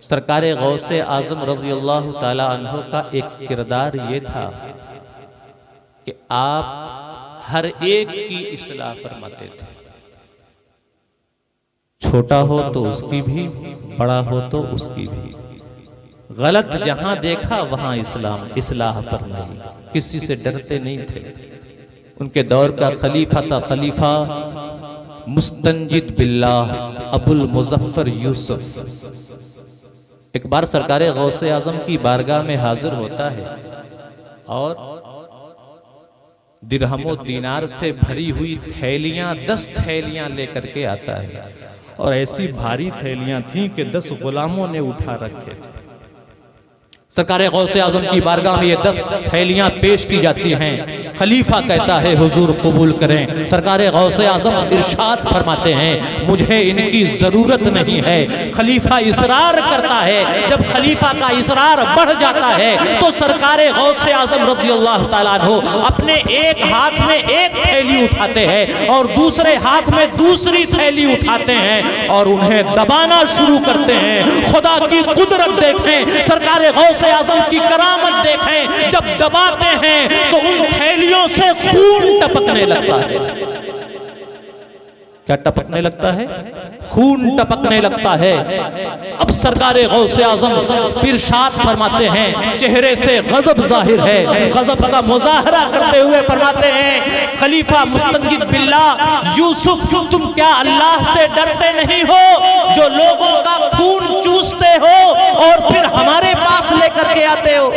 सरकार गौसे आज़म रज़ियल्लाहु ताला अन्हु का एक किरदार ये था कि आप हर एक की इस्लाह फरमाते थे। छोटा हो तो उसकी भी, बड़ा हो तो उसकी भी। गलत जहां देखा वहां इस्लाह फरमाई, किसी से डरते नहीं थे। उनके दौर का खलीफा था खलीफा मुस्तंजिद बिल्लाह अबुल मुजफ्फर यूसुफ। एक बार सरकार गौसे आज़म की बारगाह में हाजिर होता है और दिरहमो दीनार से भरी हुई थैलियां 10 थैलियां लेकर के आता है और ऐसी भारी थैलियां थीं कि 10 गुलामों ने उठा रखे थे। सरकार गौसे आज़म की बारगाह में ये 10 थैलियां पेश की जाती हैं। खलीफा कहता है हुजूर कबूल करें। सरकार गौसे आज़म इरशाद फरमाते हैं मुझे इनकी ज़रूरत नहीं है। खलीफा इसरार करता है। जब खलीफा का इसरार बढ़ जाता है तो सरकार गौसे आज़म रज़ियल्लाहु ताला अन्हु अपने एक हाथ में एक थैली उठाते हैं और दूसरे हाथ में दूसरी थैली उठाते हैं और उन्हें दबाना शुरू करते हैं। खुदा की कुदरत देखें, सरकार गौसे आज़म की करामत देखें। जब दबाते हैं तो उन थैलियों से खून टपकने लगता है। क्या टपकने लगता है? खून टपकने लगता है। अब सरकार गौसे आज़म फिर शात फरमाते हैं, चेहरे से गजब जाहिर है, गजब का मुजाहरा करते हुए फरमाते हैं खलीफा मुस्तंजिद बिल्लाह यूसुफ, तुम क्या अल्लाह से डरते नहीं हो जो लोगों का खून चूसते हो और फिर हमारे पास लेकर के आते हो?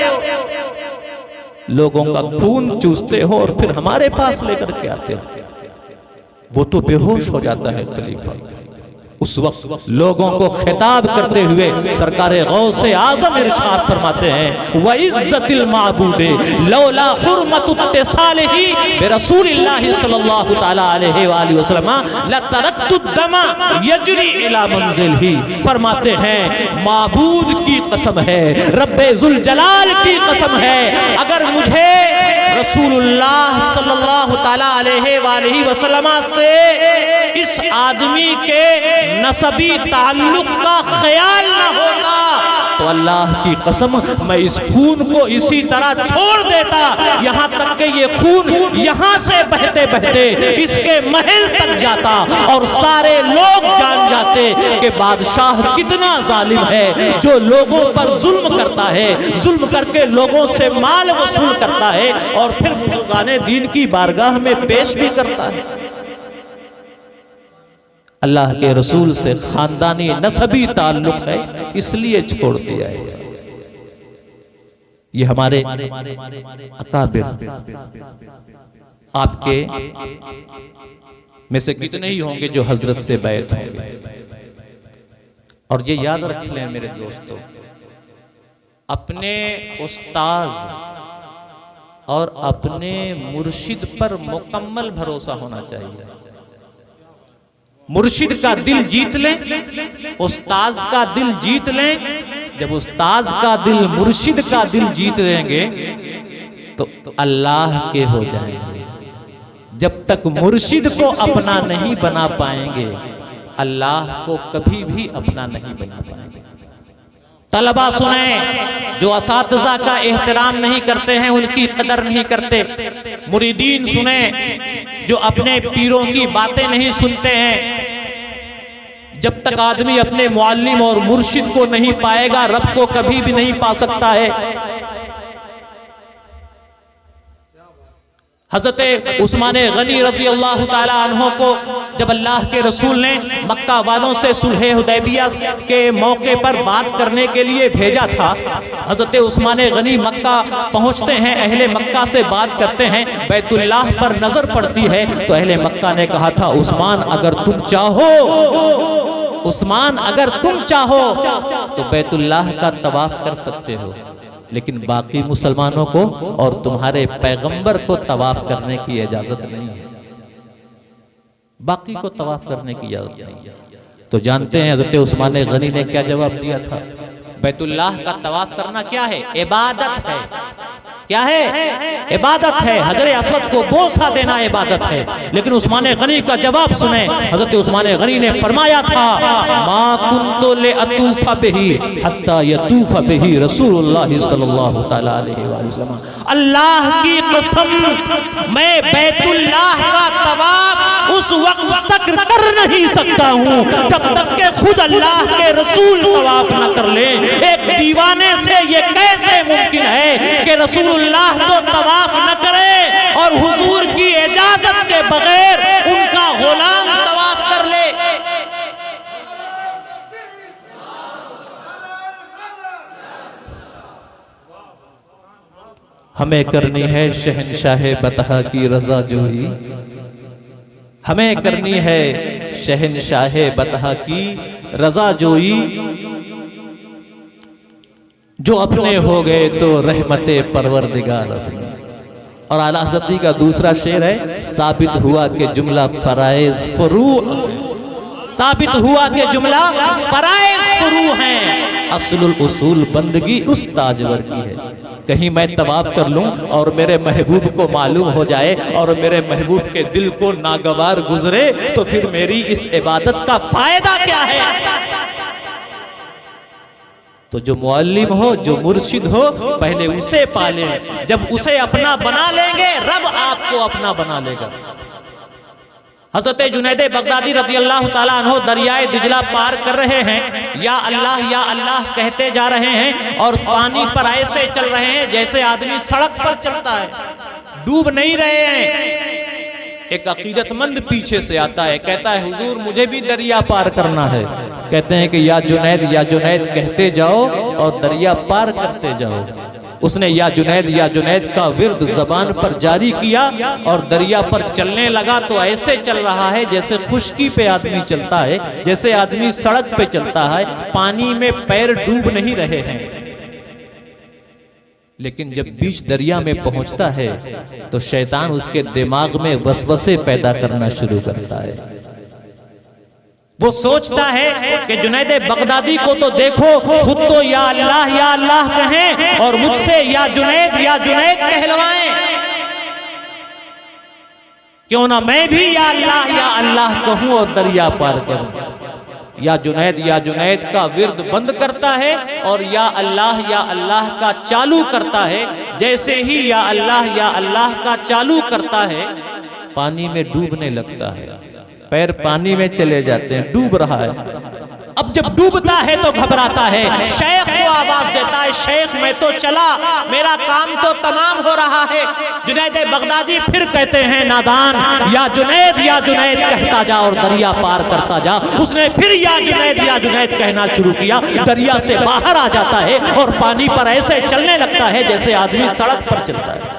लोगों का खून चूसते हो और फिर हमारे पास लेकर के आते हो। वो तो बेहोश हो जाता है खलीफा। उस वक्त लोगों को खिताब करते हुए सरकार गौसे आज़म इरशाद फरमाते हैं व इज़्ज़तिल माबूदे लौला हुर्मतुत इत्तिसालिही बिरसूलिल्लाह सल्लल्लाहु तआला अलैहि वसल्लम लतरक्तुद दमा यजरी इला मंजिलही। फरमाते हैं माबूद की कसम है, रब्बे जुल जलाल की कसम है, अगर मुझे रसूलुल्लाह सल्लल्लाहु तआला अलैहि वसल्लम से इस आदमी के नसबी ताल्लुक का ख्याल न होता तो अल्लाह की कसम मैं इस खून को इसी तरह छोड़ देता, यहाँ तक कि ये खून यहाँ से बहते बहते इसके महल तक जाता और सारे लोग जान जाते कि बादशाह कितना जालिम है, जो लोगों पर जुल्म करता है, जुल्म करके लोगों से माल वसूल करता है और फिर बुजुर्गाने दीन की बारगाह में पेश भी करता है। अल्लाह के रसूल से खानदानी नसबी ताल्लुक है, इसलिए छोड़ दिया है। ये हमारे अकाबिर आपके में से कितने ही होंगे जो हजरत से बैत होंगे। और ये याद रख लें मेरे दोस्तों, अपने उस्ताज और अपने मुर्शिद पर मुकम्मल भरोसा होना चाहिए। मुर्शिद का दिल जीत लें, उस्ताज का दिल जीत लें। जब उस्ताज का दिल मुर्शिद का दिल जीत लेंगे तो अल्लाह के हो जाएंगे। जब तक मुर्शिद को अपना नहीं बना पाएंगे, अल्लाह को कभी भी अपना नहीं बना पाएंगे। तलबा सुने, जो असातिज़ा का एहतराम नहीं करते हैं उनकी कदर नहीं करते। मुरीदीन सुने, जो अपने पीरों की बातें नहीं सुनते हैं। जब तक आदमी अपने मुअल्लिम और मुर्शिद को नहीं पाएगा, रब को कभी भी नहीं पा सकता है। हजरत उस्मान गनी रज़ी अल्लाह ताला अन्हो को जब अल्लाह के रसूल ने मक्का वालों से सुलह हुदैबिया के मौके पर बात करने के लिए भेजा था, हजरत उस्मान गनी मक्का पहुंचते हैं, अहले मक्का से बात करते हैं, बैतुल्लाह पर नजर पड़ती है तो अहले मक्का ने कहा था, उस्मान अगर तुम चाहो, उस्मान अगर तुम चाहो तो बैतुल्लाह का तवाफ कर सकते हो, लेकिन बाकी मुसलमानों को और तुम्हारे पैगंबर को तवाफ करने की इजाजत नहीं है। बाकी को तवाफ करने की इजाजत नहीं है। तो जानते हैं हज़रत उस्मान गनी ने क्या जवाब दिया था? बैतुल्लाह का तवाफ करना क्या है? इबादत है। क्या है? इबादत है। हजर अस्वद को बोसा देना इबादत है। लेकिन उस्मान गनी का जवाब सुने, हजरत उस्मान गनी ने फरमाया था, मा कुन्तु लिअतूफ़ बिही हत्ता यतूफ़ बिही रसूलुल्लाह सल्लल्लाहु तआला अलैहि वसल्लम। अल्लाह की कसम, मैं बैतुल्लाह का तवाफ उस वक्त तक कर नहीं सकता हूँ जब तक के खुद अल्लाह के रसूल तवाफ न कर ले। एक दीवाने से ये कैसे मुमकिन है कि रसूलुल्लाह तो तवाफ न करे और हुजूर की इजाजत के बगैर उनका गुलाम तवाफ कर ले? हमें करनी है शहनशाह बतहा की रजा जोई, हमें करनी है शहनशाह बतहा की रजा जोई। जो अपने हो गए तो रहमते परवरदिगार अपने। और आला हज़रत का दूसरा शेर है, साबित हुआ कि जुमला फराइज फरू, साबित हुआ कि जुमला फराइज फरू हैं, असलुल उसूल बंदगी उस ताजवर की है। कहीं मैं तवाफ कर लूं और मेरे महबूब को मालूम हो जाए और मेरे महबूब के दिल को नागवार गुजरे तो फिर मेरी इस इबादत का फायदा क्या है? तो जो मुअल्लिम हो, जो मुर्शिद हो, पहले उसे पालें। जब उसे अपना बना लेंगे, रब आपको अपना बना लेगा। हजरत जुनैद बगदादी रज़ी अल्लाह ताला अन्हो दरियाए दिजला पार कर रहे हैं, या अल्लाह कहते जा रहे हैं और पानी पर ऐसे चल रहे हैं जैसे आदमी सड़क पर चलता है, डूब नहीं रहे हैं। एक अकीदतमंद पीछे से आता है, कहता है हुजूर मुझे भी दरिया पार करना है। कहते हैं कि या जुनैद कहते जाओ और दरिया पार करते जाओ। उसने या जुनैद का विर्द जबान पर जारी किया और दरिया पर चलने लगा तो ऐसे चल रहा है जैसे खुश्की पे आदमी चलता है, जैसे आदमी सड़क पे चलता है, पानी में पैर डूब नहीं रहे हैं। लेकिन जब बीच दरिया में पहुंचता है तो शैतान उसके दिमाग में वसवसे पैदा करना शुरू करता है। वो सोचता है कि जुनैद बगदादी को तो देखो, खुद तो या अल्लाह कहें और मुझसे या जुनैद कहलवाएं। क्यों ना मैं भी या अल्लाह कहूं और दरिया पार करूं। या जुनैद का विर्द बंद करता है और या अल्लाह का चालू करता है। जैसे ही या अल्लाह का चालू करता है, पानी में डूबने लगता है, पैर पानी में चले जाते हैं, डूब रहा है। अब जब डूबता है तो घबराता है, शेख को आवाज देता है, शेख मैं तो चला, मेरा काम तो तमाम हो रहा है। जुनैद बगदादी फिर कहते हैं, नादान, या जुनैद कहता जा और दरिया पार करता जा। उसने फिर या जुनैद कहना शुरू किया, दरिया से बाहर आ जाता है और पानी पर ऐसे चलने लगता है जैसे आदमी सड़क पर चलता है।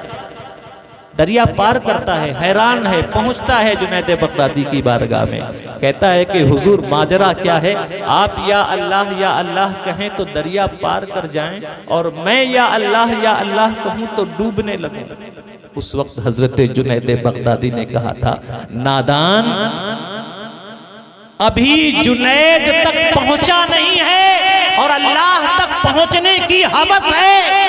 दरिया पार करता है, हैरान है, पहुंचता है जुनैद बगदादी की बारगाह में, कहता है कि हुजूर माजरा क्या है, आप या अल्लाह कहें तो दरिया पार कर जाएं और मैं या अल्लाह कहूं तो डूबने लगूं। उस वक्त हजरत जुनैद बगदादी ने कहा था, नादान, अभी जुनैद तक पहुंचा नहीं है और अल्लाह तक पहुंचने की हवस है।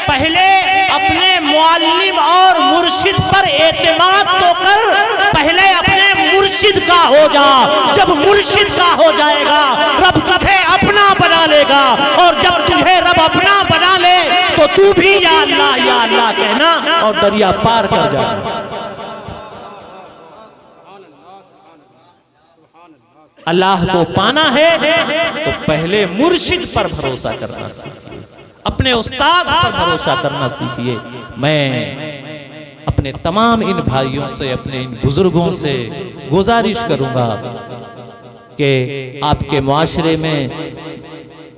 पहले अपने मुअल्लिम और मुर्शिद पर एतमाद तो कर, पहले अपने मुर्शिद का हो जा। जब मुर्शिद का हो जाएगा, रब तुझे अपना बना लेगा और जब तुझे रब अपना बना ले तो तू भी या अल्लाह कहना और दरिया पार कर जाना। अल्लाह को पाना है तो पहले मुर्शिद पर भरोसा करना सीखिए, अपने उस्ताद पर भरोसा करना सीखिए। मैं अपने तमाम इन भाइयों से, अपने इन बुजुर्गों से गुजारिश करूंगा कि आपके मुआशरे में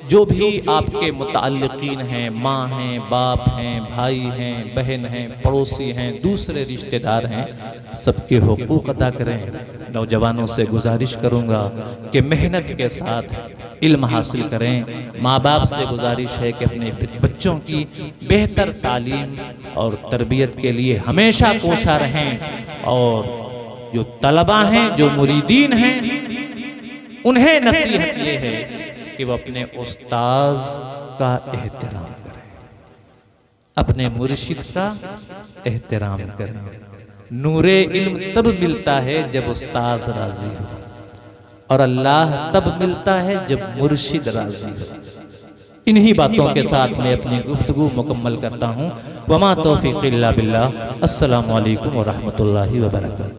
जो भी आपके मुताल्लिकीन हैं, माँ हैं, बाप हैं, भाई हैं, बहन हैं, पड़ोसी हैं, दूसरे रिश्तेदार हैं, सबके हुकूक अदा करें। नौजवानों से गुजारिश करूंगा कि मेहनत के साथ इल्म हासिल करें। माँ बाप से गुजारिश है कि अपने बच्चों की बेहतर तालीम और तरबियत के लिए हमेशा कोशा रहें और जो तलबा हैं, जो मुरीदीन हैं, उन्हें नसीहत ये है कि वो अपने उस्ताद का एहतराम करें, अपने मुर्शिद का एहतराम करें। नूरे इल्म तब मिलता है जब उस्ताद राजी हो और अल्लाह तब मिलता है जब मुर्शिद राजी हो। इन्हीं बातों के साथ मैं अपनी गुफ्तगू मुकम्मल करता हूँ। वमा तौफीक़ इल्ला बिल्लाह। अस्सलामु अलैकुम व रहमतुल्लाहि व बरकातहू।